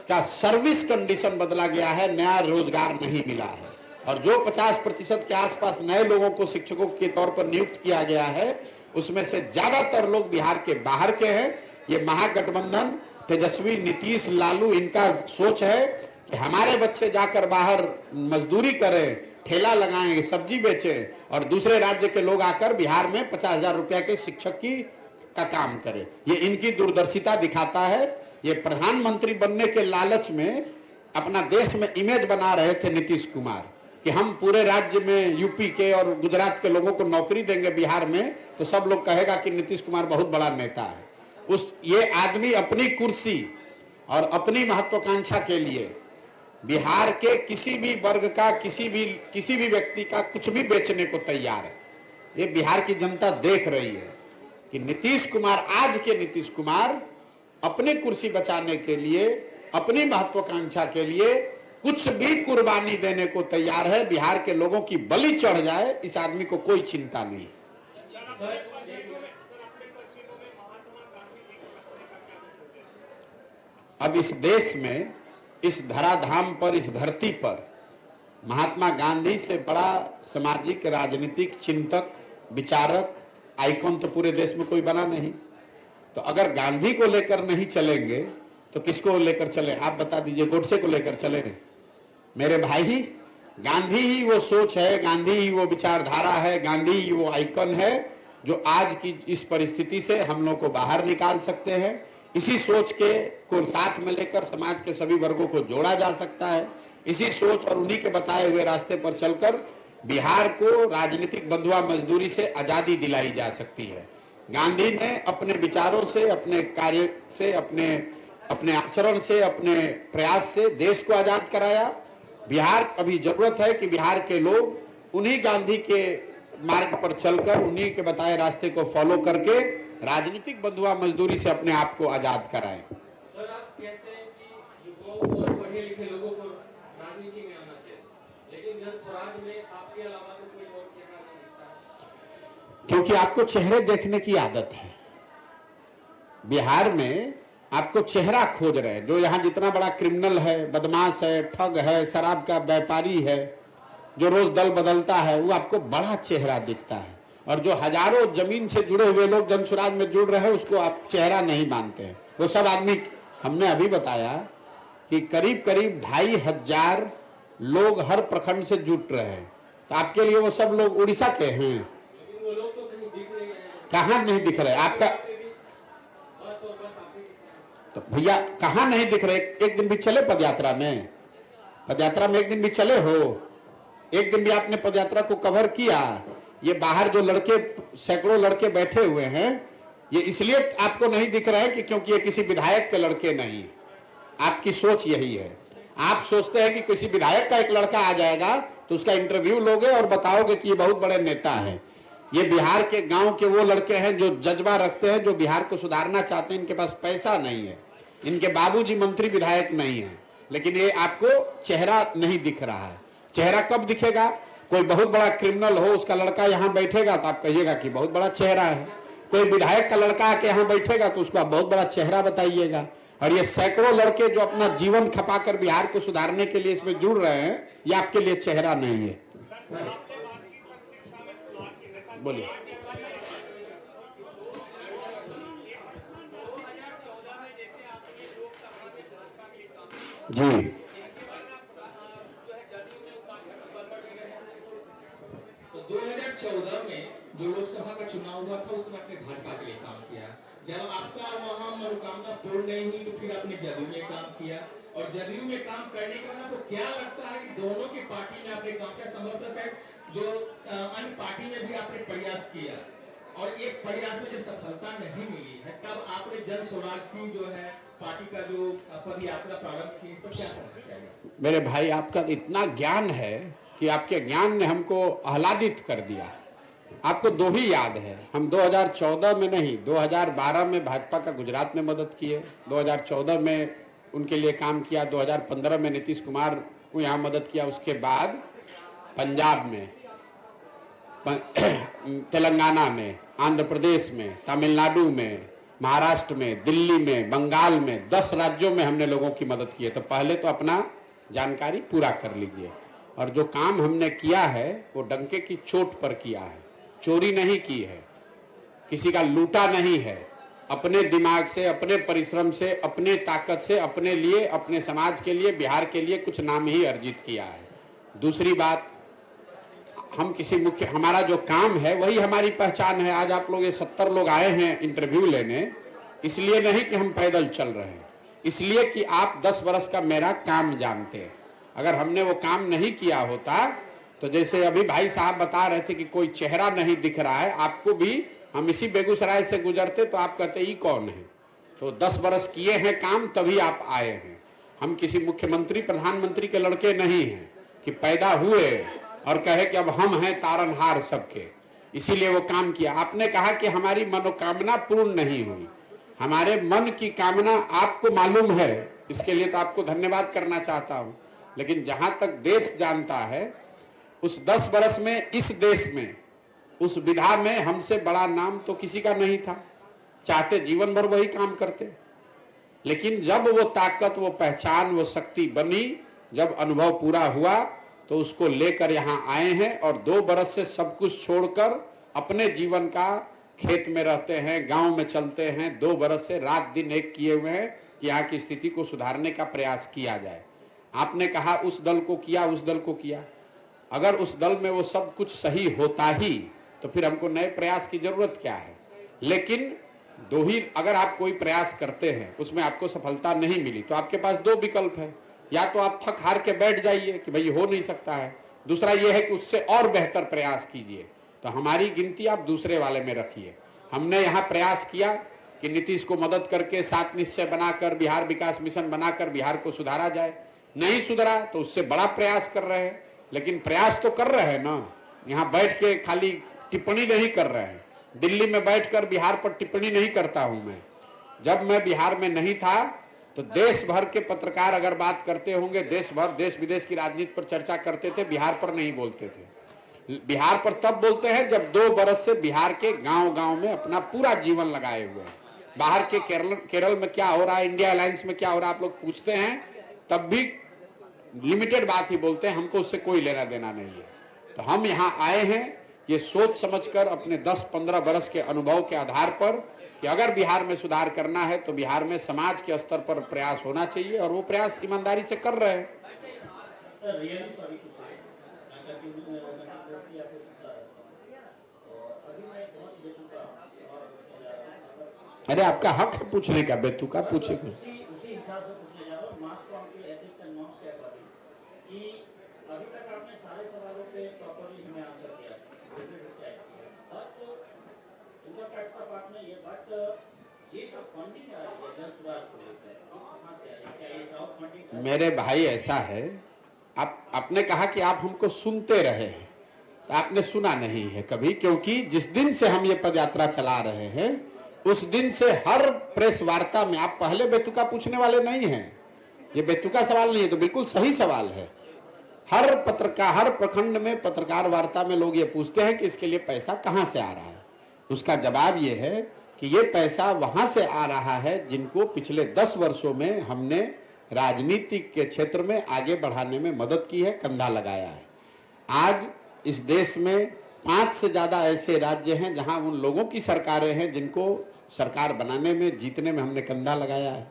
का सर्विस कंडीशन बदला गया है, नया रोजगार नहीं मिला है। और जो 50% के आसपास नए लोगों को शिक्षकों के तौर पर नियुक्त किया गया है, उसमें से ज्यादातर लोग बिहार के बाहर के हैं। ये महागठबंधन, तेजस्वी, नीतीश, लालू, इनका सोच है कि हमारे बच्चे जाकर बाहर मजदूरी करें, ठेला लगाएं, सब्जी बेचें और दूसरे राज्य के लोग आकर बिहार में 50,000 रुपया के शिक्षक का काम करें। ये इनकी दूरदर्शिता दिखाता है। ये प्रधानमंत्री बनने के लालच में अपना देश में इमेज बना रहे थे नीतीश कुमार कि हम पूरे राज्य में यूपी के और गुजरात के लोगों को नौकरी देंगे बिहार में, तो सब लोग कहेगा कि नीतीश कुमार बहुत बड़ा नेता है। ये आदमी अपनी कुर्सी और अपनी महत्वाकांक्षा के लिए बिहार के किसी भी वर्ग का, किसी भी व्यक्ति का कुछ भी बेचने को तैयार है। ये बिहार की जनता देख रही है कि नीतीश कुमार, आज के नीतीश कुमार अपनी कुर्सी बचाने के लिए, अपनी महत्वाकांक्षा के लिए कुछ भी कुर्बानी देने को तैयार है। बिहार के लोगों की बलि चढ़ जाए, इस आदमी को कोई चिंता नहीं। अब इस देश में, इस धराधाम पर, इस धरती पर महात्मा गांधी से बड़ा सामाजिक राजनीतिक चिंतक, विचारक, आइकॉन तो पूरे देश में कोई बना नहीं। तो अगर गांधी को लेकर नहीं चलेंगे तो किसको लेकर चले? आप बता दीजिए। गोडसे को लेकर चले? मेरे भाई, गांधी ही वो सोच है, गांधी ही वो विचारधारा है, गांधी ही वो आइकन है जो आज की इस परिस्थिति से हम लोग को बाहर निकाल सकते हैं। इसी सोच को साथ में लेकर समाज के सभी वर्गों को जोड़ा जा सकता है। इसी सोच और उन्हीं के बताए हुए रास्ते पर चलकर बिहार को राजनीतिक बंधुआ मजदूरी से आजादी दिलाई जा सकती है। गांधी ने अपने विचारों से, अपने कार्य से, अपने आचरण से, अपने प्रयास से देश को आजाद कराया। बिहार, अभी जरूरत है कि बिहार के लोग उन्हीं गांधी के मार्ग पर चलकर, उन्हीं के बताए रास्ते को फॉलो करके राजनीतिक बंधुआ मजदूरी से अपने आप को आजाद कराएं। सर, आप कहते हैं कि युवाओं को, पढ़े लिखे लोगों को राजनीति में आना चाहिए, लेकिन जन स्वराज में आपके अलावा तो कोई और चेहरा नहीं दिखता। क्योंकि आपको चेहरे देखने की आदत है। बिहार में आपको चेहरा खोज रहे हैं। जो यहाँ जितना बड़ा क्रिमिनल है, बदमाश है, ठग है, शराब का व्यापारी है, जो रोज दल बदलता है वो आपको बड़ा चेहरा दिखता है, और जो हजारों जमीन से जुड़े हुए लोग जन स्वराज में जुड़ रहे हैं उसको आप चेहरा नहीं मानते हैं। वो सब आदमी, हमने अभी बताया कि करीब करीब 2500 लोग हर प्रखंड से जुट रहे हैं, तो आपके लिए वो सब लोग उड़ीसा के हैं? लेकिन वो लोग तो कहीं दिख नहीं रहे हैं। कहाँ नहीं दिख रहे आपका? बस और बस आप ही दिख रहे हैं। तो भैया कहाँ नहीं दिख रहे? एक दिन भी चले पदयात्रा में? पदयात्रा में एक दिन भी चले हो? एक दिन भी आपने पदयात्रा को कवर किया? ये बाहर जो लड़के, सैकड़ों लड़के बैठे हुए हैं, ये इसलिए आपको नहीं दिख रहे हैं कि क्योंकि ये किसी विधायक के लड़के नहीं। आपकी सोच यही है, आप सोचते हैं कि किसी विधायक का एक लड़का आ जाएगा तो उसका इंटरव्यू लोगे और बताओगे कि ये बहुत बड़े नेता है। ये बिहार के गांव के वो लड़के हैं जो जज्बा रखते हैं, जो बिहार को सुधारना चाहते हैं। इनके पास पैसा नहीं है, इनके बाबूजी मंत्री विधायक नहीं है, लेकिन ये आपको चेहरा नहीं दिख रहा है। चेहरा कब दिखेगा? कोई बहुत बड़ा क्रिमिनल हो, उसका लड़का यहाँ बैठेगा तो आप कहिएगा कि बहुत बड़ा चेहरा है। कोई विधायक का लड़का आके यहाँ बैठेगा तो उसको आप बहुत बड़ा चेहरा बताइएगा। और ये सैकड़ों लड़के जो अपना जीवन खपाकर बिहार को सुधारने के लिए इसमें जुड़ रहे हैं, ये आपके लिए चेहरा नहीं है। बोलिए। 2014 में जैसे आपने लोकसभा में भाजपा के लिए काम किया, जी, इसके बाद आप जो है जदयू में उपाध्यक्ष पद पर भी रहे। तो 2014 में जो लोकसभा का चुनाव हुआ था उसमें आपने भाजपा के लिए काम किया। जब आपका वहां मनोकामना पूर्ण नहीं हुई तो फिर आपने जदयू में काम किया, और जदयू में काम करने के बाद आपको क्या लगता है कि दोनों की पार्टी में आपने काम किया? संभवतः शायद जो अन्य पार्टी में भी आपने प्रयास किया, और एक प्रयास में जब सफलता नहीं मिली है तब आपने जन स्वराज की जो है पार्टी का जो पद यात्रा प्रारंभ की, इस पर क्या कहना चाहिए? मेरे भाई, आपका इतना ज्ञान है कि आपके ज्ञान ने हमको आह्लादित कर दिया। आपको दो ही याद है, हम 2014 में नहीं, 2012 में भाजपा का गुजरात में मदद किए, 2014 में उनके लिए काम किया, 2015 में नीतीश कुमार को यहाँ मदद किया, उसके बाद पंजाब में, तेलंगाना में, आंध्र प्रदेश में, तमिलनाडु में, महाराष्ट्र में, दिल्ली में, बंगाल में, 10 राज्यों में हमने लोगों की मदद की है। तो पहले तो अपना जानकारी पूरा कर लीजिए। और जो काम हमने किया है वो डंके की चोट पर किया है, चोरी नहीं की है, किसी का लूटा नहीं है, अपने दिमाग से, अपने परिश्रम से, अपने ताकत से, अपने लिए, अपने समाज के लिए, बिहार के लिए कुछ नाम ही अर्जित किया है। दूसरी बात, हम किसी मुख्य, हमारा जो काम है वही हमारी पहचान है। आज आप लोग ये 70 लोग आए हैं इंटरव्यू लेने, इसलिए नहीं कि हम पैदल चल रहे हैं, इसलिए कि आप 10 बरस का मेरा काम जानते हैं। अगर हमने वो काम नहीं किया होता तो जैसे अभी भाई साहब बता रहे थे कि कोई चेहरा नहीं दिख रहा है, आपको भी हम इसी बेगूसराय से गुजरते तो आप कहते ये कौन है? तो 10 बरस किए हैं काम तभी आप आए हैं। हम किसी मुख्यमंत्री प्रधानमंत्री के लड़के नहीं हैं कि पैदा हुए और कहे कि अब हम हैं तारनहार सबके, इसीलिए वो काम किया। आपने कहा कि हमारी मनोकामना पूर्ण नहीं हुई, हमारे मन की कामना आपको मालूम है, इसके लिए तो आपको धन्यवाद करना चाहता हूं। लेकिन जहां तक देश जानता है, उस 10 बरस में इस देश में, उस विधा में हमसे बड़ा नाम तो किसी का नहीं था। चाहते जीवन भर वही काम करते, लेकिन जब वो ताकत, वो पहचान, वो शक्ति बनी, जब अनुभव पूरा हुआ तो उसको लेकर यहाँ आए हैं। और 2 बरस से सब कुछ छोड़कर अपने जीवन का खेत में रहते हैं, गांव में चलते हैं। 2 बरस से रात दिन एक किए हुए हैं कि यहाँ की स्थिति को सुधारने का प्रयास किया जाए। आपने कहा उस दल को किया, उस दल को किया। अगर उस दल में वो सब कुछ सही होता ही तो फिर हमको नए प्रयास की जरूरत क्या है? लेकिन दो ही, अगर आप कोई प्रयास करते हैं उसमें आपको सफलता नहीं मिली तो आपके पास 2 विकल्प है। या तो आप थक हार के बैठ जाइए कि भाई हो नहीं सकता है, दूसरा ये है कि उससे और बेहतर प्रयास कीजिए। तो हमारी गिनती आप दूसरे वाले में रखिए। हमने यहाँ प्रयास किया कि नीतीश को मदद करके 7 निश्चय बनाकर, बिहार विकास मिशन बनाकर बिहार को सुधारा जाए। नहीं सुधरा तो उससे बड़ा प्रयास कर रहे हैं, लेकिन प्रयास तो कर रहे हैं ना। यहाँ बैठ के खाली टिप्पणी नहीं कर रहे हैं। दिल्ली में बैठकर बिहार पर टिप्पणी नहीं करता हूं मैं। जब मैं बिहार में नहीं था तो देश भर के पत्रकार अगर बात करते होंगे, देश भर, देश विदेश की राजनीति पर चर्चा करते थे, बिहार पर नहीं बोलते थे। बिहार पर तब बोलते हैं जब 2 बरस से बिहार के गांव-गांव में अपना पूरा जीवन लगाए हुए हैं। बाहर के केरल में क्या हो रहा है, इंडिया अलायंस में क्या हो रहा है, आप लोग पूछते हैं, तब भी लिमिटेड बात ही बोलते हैं, हमको उससे कोई लेना देना नहीं है। तो हम यहाँ आए हैं ये सोच समझकर अपने 10-15 बरस के अनुभव के आधार पर कि अगर बिहार में सुधार करना है तो बिहार में समाज के स्तर पर प्रयास होना चाहिए, और वो प्रयास ईमानदारी से कर रहे हैं। अरे आपका हक है पूछने का, बेतुका पूछे कुछ। उसी हिसाब से पूछने जा रहा हूँ, मास कॉम के एथिक्स एंड नॉर्म्स के अकॉर्डिंग कि अभी तक आपने सारे सवालों पे प्रॉपर्ली हमें आंसर किया, बट इनका फैक्ट्स का पार्ट नहीं है, बट ये जो फंडिंग आ रही है जन सुराज को लेकर कहाँ से आ रही है? क्या ये क्राउड फंडिंग? मेरे भाई ऐसा है, आपने कहा कि आप हमको सुनते रहे हैं, तो आपने सुना नहीं है कभी, क्योंकि जिस दिन से हम ये पदयात्रा चला रहे हैं उस दिन से हर प्रेस वार्ता में आप पहले बेतुका पूछने वाले नहीं हैं। ये बेतुका सवाल नहीं है, तो बिल्कुल सही सवाल है। हर पत्रकार, हर प्रखंड में पत्रकार वार्ता में लोग ये पूछते हैं कि इसके लिए पैसा कहां से आ रहा है। उसका जवाब ये है कि ये पैसा वहां से आ रहा है जिनको पिछले 10 वर्षों में हमने राजनीति के क्षेत्र में आगे बढ़ाने में मदद की है, कंधा लगाया है। आज इस देश में 5 से ज्यादा ऐसे राज्य हैं जहां उन लोगों की सरकारें हैं जिनको सरकार बनाने में, जीतने में हमने कंधा लगाया है।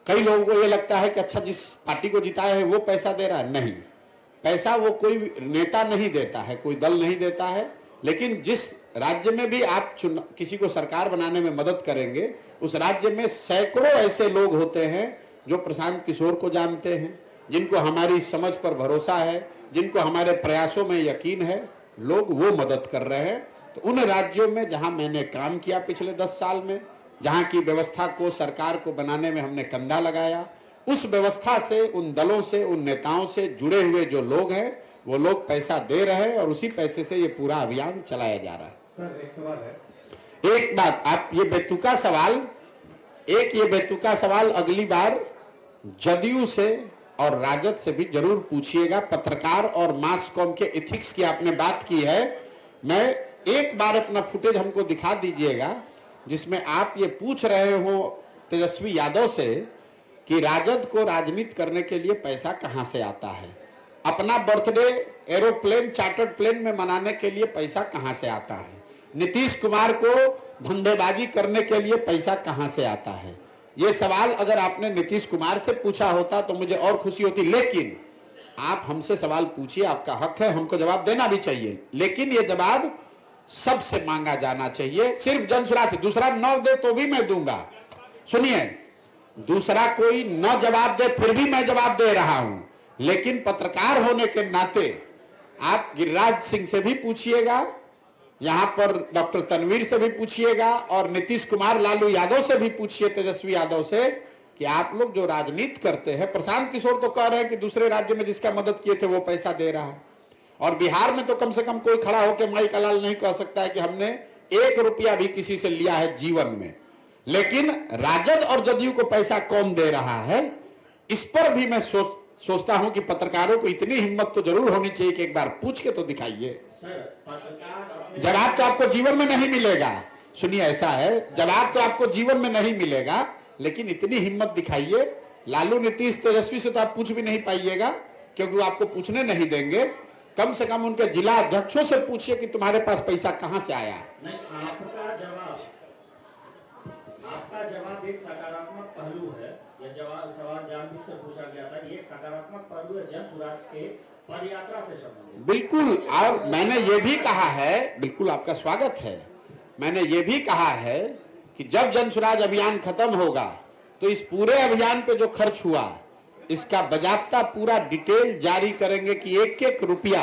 कई लोगों को ये लगता है कि अच्छा जिस पार्टी को जिताया है वो पैसा दे रहा है। नहीं, पैसा वो कोई नेता नहीं देता है, कोई दल नहीं देता है, लेकिन जिस राज्य में भी आप किसी को सरकार बनाने में मदद करेंगे उस राज्य में सैकड़ों ऐसे लोग होते हैं जो प्रशांत किशोर को जानते हैं, जिनको हमारी समझ पर भरोसा है, जिनको हमारे प्रयासों में यकीन है, लोग वो मदद कर रहे हैं। तो उन राज्यों में जहां मैंने काम किया पिछले 10 साल में, जहां की व्यवस्था को, सरकार को बनाने में हमने कंधा लगाया, उस व्यवस्था से, उन दलों से, उन नेताओं से जुड़े हुए जो लोग हैं वो लोग पैसा दे रहे हैं और उसी पैसे से ये पूरा अभियान चलाया जा रहा है। सर एक सवाल है, एक बात, आप ये बेतुका सवाल अगली बार जदयू से और राजद से भी जरूर पूछिएगा। पत्रकार और मास कॉम के एथिक्स की आपने बात की है, मैं एक बार अपना फुटेज हमको दिखा दीजिएगा जिसमें आप ये पूछ रहे हो तेजस्वी यादव से कि राजद को राजनीति करने के लिए पैसा कहां से आता है, अपना बर्थडे एरोप्लेन, चार्टर्ड प्लेन में मनाने के लिए पैसा कहां से आता है, नीतीश कुमार को धंधेबाजी करने के लिए पैसा कहां से आता है। ये सवाल अगर आपने नीतीश कुमार से पूछा होता तो मुझे और खुशी होती, लेकिन आप हमसे सवाल पूछिए, आपका हक है, हमको जवाब देना भी चाहिए, लेकिन ये जवाब सबसे मांगा जाना चाहिए, सिर्फ जनसुराज से। दूसरा न दे तो भी मैं दूंगा, सुनिए, दूसरा कोई न जवाब दे फिर भी मैं जवाब दे रहा हूं, लेकिन पत्रकार होने के नाते आप गिरिराज सिंह से भी पूछिएगा, यहां पर डॉक्टर तनवीर से भी पूछिएगा और नीतीश कुमार, लालू यादव से भी पूछिए, तेजस्वी यादव से, कि आप लोग जो राजनीति करते हैं, प्रशांत किशोर तो कह रहे हैं कि दूसरे राज्य में जिसका मदद किए थे वो पैसा दे रहा है, और बिहार में तो कम से कम कोई खड़ा होकर माई का लाल नहीं कह सकता है कि हमने 1 रुपया भी किसी से लिया है जीवन में। लेकिन राजद और जदयू को पैसा कौन दे रहा है, इस पर भी मैं सोचता हूं कि पत्रकारों को इतनी हिम्मत तो जरूर होनी चाहिए कि एक बार पूछ के तो दिखाइए। जवाब तो आपको जीवन में नहीं मिलेगा, सुनिए, ऐसा है, जवाब तो आपको जीवन में नहीं मिलेगा, लेकिन इतनी हिम्मत दिखाइए। लालू, नीतीश, तेजस्वी से तो आप पूछ भी नहीं पाइएगा क्योंकि वो आपको पूछने नहीं देंगे। कम से कम उनके जिला अध्यक्षों से पूछिए कि तुम्हारे पास पैसा कहां से आया। नहीं, आपका जवाब एक सकारात्मक पहलू है। यह सवाल जानबूझकर पूछा गया था कि एक सकारात्मक पहलू है जन सुराज के पदयात्रा से संबंधित। बिल्कुल, और मैंने ये भी कहा है, बिल्कुल आपका स्वागत है, मैंने ये भी कहा है कि जब जन सुराज अभियान खत्म होगा तो इस पूरे अभियान पे जो खर्च हुआ इसका बाजाप्ता पूरा डिटेल जारी करेंगे कि 1-1 रुपया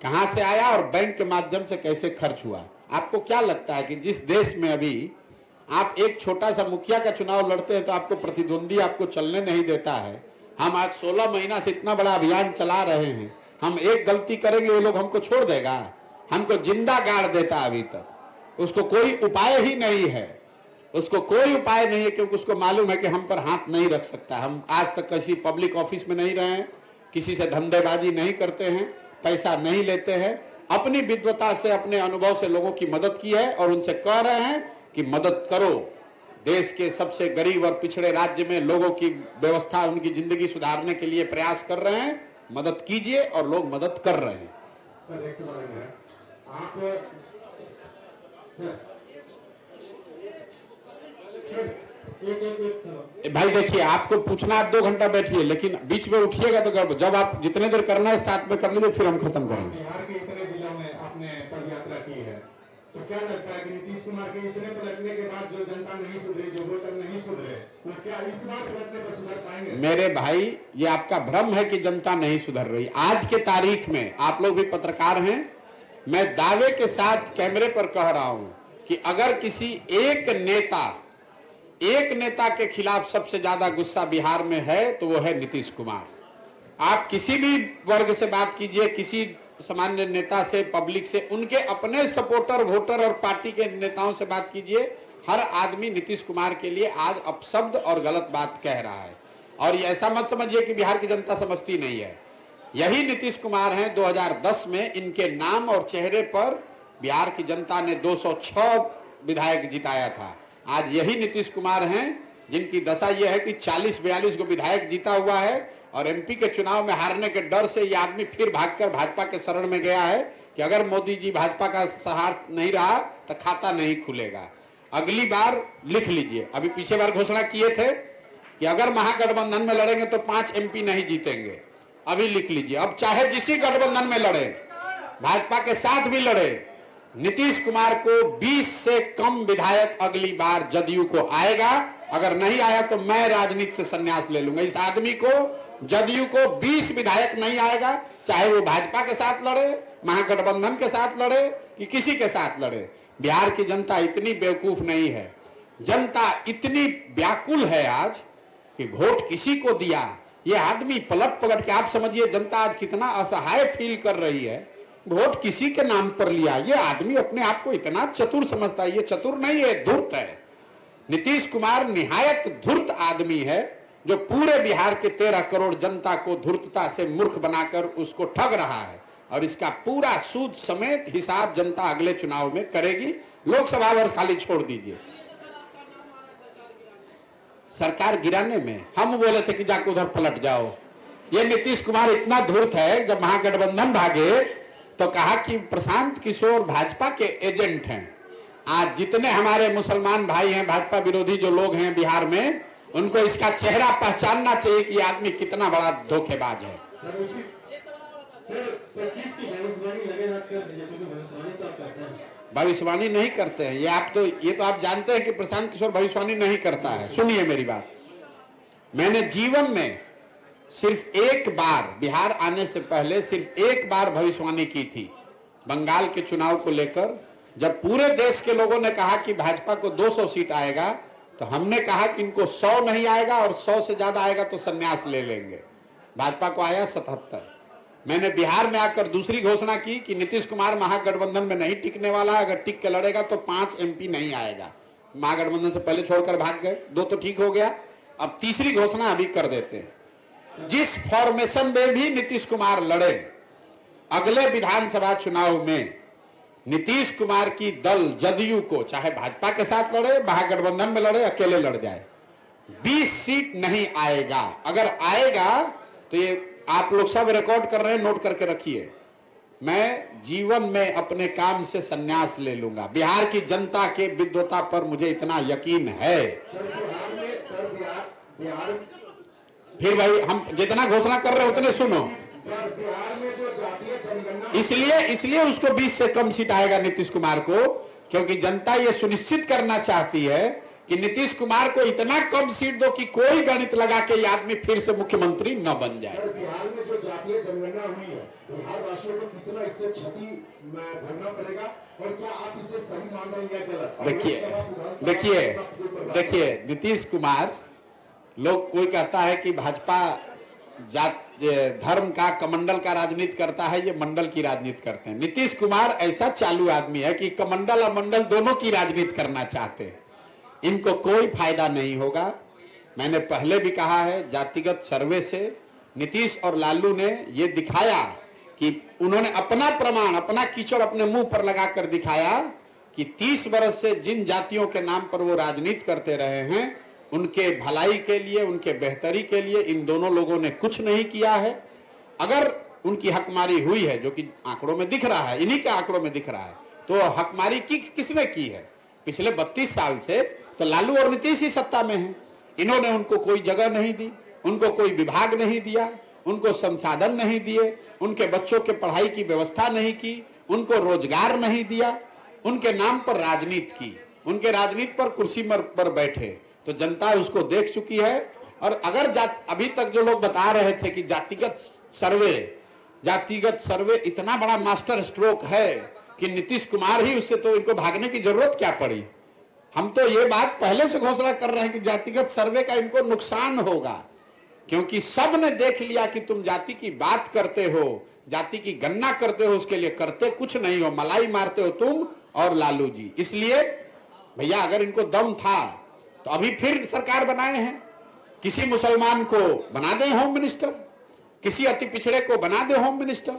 कहां से आया और बैंक के माध्यम से कैसे खर्च हुआ। आपको क्या लगता है कि जिस देश में अभी आप एक छोटा सा मुखिया का चुनाव लड़ते हैं तो आपको प्रतिद्वंदी आपको चलने नहीं देता है, हम आज 16 महीना से इतना बड़ा अभियान चला रहे हैं, हम एक गलती करेंगे ये लोग हमको छोड़ देगा, हमको जिंदा गाड़ देता अभी तक। उसको कोई उपाय ही नहीं है, उसको कोई उपाय नहीं है, क्योंकि उसको मालूम है कि हम पर हाथ नहीं रख सकता। हम आज तक किसी पब्लिक ऑफिस में नहीं रहे हैं, किसी से धंधेबाजी नहीं करते हैं, पैसा नहीं लेते हैं, अपनी विद्वता से, अपने अनुभव से लोगों की मदद की है और उनसे कह रहे हैं कि मदद करो, देश के सबसे गरीब और पिछड़े राज्य में लोगों की व्यवस्था, उनकी जिंदगी सुधारने के लिए प्रयास कर रहे हैं। मदद कीजिए और लोग मदद कर रहे हैं। सर एक सवाल है, आप सर एक सवाल भाई देखिए, आपको पूछना, आप 2 घंटा बैठिए, लेकिन बीच में उठिएगा तो गड़बड़। जब आप जितने देर करना है साथ में कर लीजिए, फिर हम खत्म करेंगे। बिहार के इतने जिलों में आपने पद यात्रा की है, तो क्या लगता है कि नीतीश कुमार के इतने पलटने के बाद जो जनता नहीं सुधरी, जो वोटर नहीं सुधरे, वो क्या इस बार पलटने पर सुधर पाएंगे? मेरे भाई, ये आपका भ्रम है कि जनता नहीं सुधर रही। आज के तारीख में आप लोग भी पत्रकार हैं, मैं दावे के साथ कैमरे पर कह रहा हूं कि अगर किसी एक नेता के खिलाफ सबसे ज्यादा गुस्सा बिहार में है तो वो है नीतीश कुमार। आप किसी भी वर्ग से बात कीजिए, किसी सामान्य नेता से, पब्लिक से, उनके अपने सपोर्टर, वोटर और पार्टी के नेताओं से बात कीजिए, हर आदमी नीतीश कुमार के लिए आज अपशब्द और गलत बात कह रहा है। और ये ऐसा मत समझिए कि बिहार की जनता समझती नहीं है। यही नीतीश कुमार हैं, 2010 में इनके नाम और चेहरे पर बिहार की जनता ने 206 विधायक जिताया था। आज यही नीतीश कुमार हैं जिनकी दशा यह है कि 40-42 को विधायक जीता हुआ है और एमपी के चुनाव में हारने के डर से ये आदमी फिर भागकर भाजपा के शरण में गया है कि अगर मोदी जी भाजपा का सहारा नहीं रहा तो खाता नहीं खुलेगा। अगली बार लिख लीजिए, अभी पीछे बार घोषणा किए थे कि अगर महागठबंधन में लड़ेंगे तो 5 एमपी नहीं जीतेंगे। अभी लिख लीजिए, अब चाहे जिसी गठबंधन में लड़े, भाजपा के साथ भी लड़े, नीतीश कुमार को 20 से कम विधायक अगली बार जदयू को आएगा। अगर नहीं आया तो मैं राजनीति से संन्यास ले लूंगा। इस आदमी को, जदयू को 20 विधायक नहीं आएगा, चाहे वो भाजपा के साथ लड़े, महागठबंधन के साथ लड़े कि किसी के साथ लड़े। बिहार की जनता इतनी बेवकूफ नहीं है, जनता इतनी व्याकुल है आज कि वोट किसी को दिया। ये आदमी पलट पलट के, आप समझिए जनता आज कितना असहाय फील कर रही है, वोट किसी के नाम पर लिया। ये आदमी अपने आप को इतना चतुर समझता है। ये चतुर नहीं है, धूर्त है। नीतीश कुमार निहायत धूर्त आदमी है जो पूरे बिहार के 13 करोड़ जनता को धूर्तता से मूर्ख बनाकर उसको ठग रहा है। और इसका पूरा सूद समेत हिसाब जनता अगले चुनाव में करेगी। लोकसभा और खाली छोड़ दीजिए। सरकार गिराने में हम बोले थे कि जाके उधर पलट जाओ। ये नीतीश कुमार इतना धूर्त है, जब महागठबंधन भागे तो कहा कि प्रशांत किशोर भाजपा के एजेंट हैं। आज जितने हमारे मुसलमान भाई हैं, भाजपा विरोधी जो लोग हैं बिहार में, उनको इसका चेहरा पहचानना चाहिए कि आदमी कितना बड़ा धोखेबाज है। भविष्यवाणी नहीं करते हैं ये तो आप जानते हैं कि प्रशांत किशोर भविष्यवाणी नहीं करता है। सुनिए मेरी बात, मैंने जीवन में सिर्फ एक बार, बिहार आने से पहले सिर्फ एक बार भविष्यवाणी की थी, बंगाल के चुनाव को लेकर। जब पूरे देश के लोगों ने कहा कि भाजपा को 200 सीट आएगा, तो हमने कहा कि इनको 100 नहीं आएगा और 100 से ज्यादा आएगा तो संन्यास ले लेंगे। भाजपा को आया 77। मैंने बिहार में आकर दूसरी घोषणा की कि नीतीश कुमार महागठबंधन में नहीं टिकने वाला, अगर टिक के लड़ेगा तो 5 एमपी नहीं आएगा। महागठबंधन से पहले छोड़कर भाग गए, 2 तो ठीक हो गया। अब तीसरी घोषणा अभी कर देते हैं। जिस फॉर्मेशन में भी नीतीश कुमार लड़े, अगले विधानसभा चुनाव में नीतीश कुमार की दल जदयू को, चाहे भाजपा के साथ लड़े, महागठबंधन में लड़े, अकेले लड़ जाए, 20 सीट नहीं आएगा। अगर आएगा तो ये आप लोग सब रिकॉर्ड कर रहे हैं, नोट करके रखिए, मैं जीवन में अपने काम से संन्यास ले लूंगा। बिहार की जनता के विद्वता पर मुझे इतना यकीन है। फिर भाई हम जितना घोषणा कर रहे हैं उतने सुनो। इसलिए उसको 20 से कम सीट आएगा नीतीश कुमार को, क्योंकि जनता ये सुनिश्चित करना चाहती है कि नीतीश कुमार को इतना कम सीट दो कि कोई गणित लगा के ये आदमी फिर से मुख्यमंत्री न बन जाए। बिहार में जो जातीय जनगणना हुई है, बिहार वासियों को कितना इससे क्षति भरना पड़ेगा और क्या आप इसे सही मान रहे हैं गलत? देखिए नीतीश कुमार, लोग कोई कहता है कि भाजपा जात धर्म का, कमंडल का राजनीति करता है, ये मंडल की राजनीति करते हैं। नीतीश कुमार ऐसा चालू आदमी है कि कमंडल और मंडल दोनों की राजनीति करना चाहते हैं। इनको कोई फायदा नहीं होगा। मैंने पहले भी कहा है, जातिगत सर्वे से नीतीश और लालू ने ये दिखाया कि उन्होंने अपना प्रमाण, अपना कीचड़ अपने मुंह पर लगाकर दिखाया कि 30 वर्ष से जिन जातियों के नाम पर वो राजनीति करते रहे हैं, उनके भलाई के लिए, उनके बेहतरी के लिए इन दोनों लोगों ने कुछ नहीं किया है। अगर उनकी हकमारी हुई है, जो कि आंकड़ों में दिख रहा है, इन्हीं के आंकड़ों में दिख रहा है, तो हकमारी किसने की है? पिछले 32 साल से तो लालू और नीतीश ही सत्ता में हैं। इन्होंने उनको कोई जगह नहीं दी, उनको कोई विभाग नहीं दिया, उनको संसाधन नहीं दिए, उनके बच्चों के पढ़ाई की व्यवस्था नहीं की, उनको रोजगार नहीं दिया, उनके नाम पर राजनीति की, उनके राजनीति पर कुर्सी पर बैठे। तो जनता उसको देख चुकी है। और अगर अभी तक जो लोग बता रहे थे कि जातिगत सर्वे इतना बड़ा मास्टर स्ट्रोक है कि नीतीश कुमार ही उससे, तो इनको भागने की जरूरत क्या पड़ी? हम तो ये बात पहले से घोषणा कर रहे हैं कि जातिगत सर्वे का इनको नुकसान होगा, क्योंकि सब ने देख लिया कि तुम जाति की बात करते हो, जाति की गणना करते हो, उसके लिए करते कुछ नहीं हो, मलाई मारते हो तुम और लालू जी। इसलिए भैया अगर इनको दम था तो अभी फिर सरकार बनाए हैं। किसी मुसलमान को बना दें होम मिनिस्टर, किसी अति पिछड़े को बना दे होम मिनिस्टर।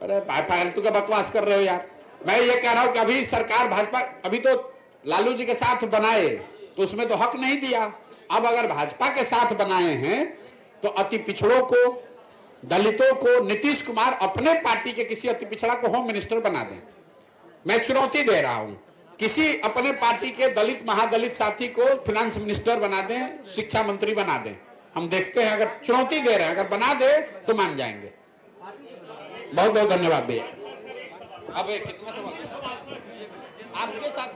अरे फालतू का बकवास कर रहे हो यार। मैं ये कह रहा हूं कि अभी सरकार भाजपा, अभी तो लालू जी के साथ बनाए तो उसमें तो हक नहीं दिया। अब अगर भाजपा के साथ बनाए हैं तो अति पिछड़ों को, दलितों को नीतीश कुमार अपने पार्टी के किसी अति पिछड़ा को होम मिनिस्टर बना दें। मैं चुनौती दे रहा हूं, किसी अपने पार्टी के दलित महादलित साथी को फाइनेंस मिनिस्टर बना दें, शिक्षा मंत्री बना दें। हम देखते हैं, अगर चुनौती दे रहे हैं, अगर बना दे तो मान जाएंगे। बहुत बहुत धन्यवाद भैया। अब कितना सवाल आपके साथ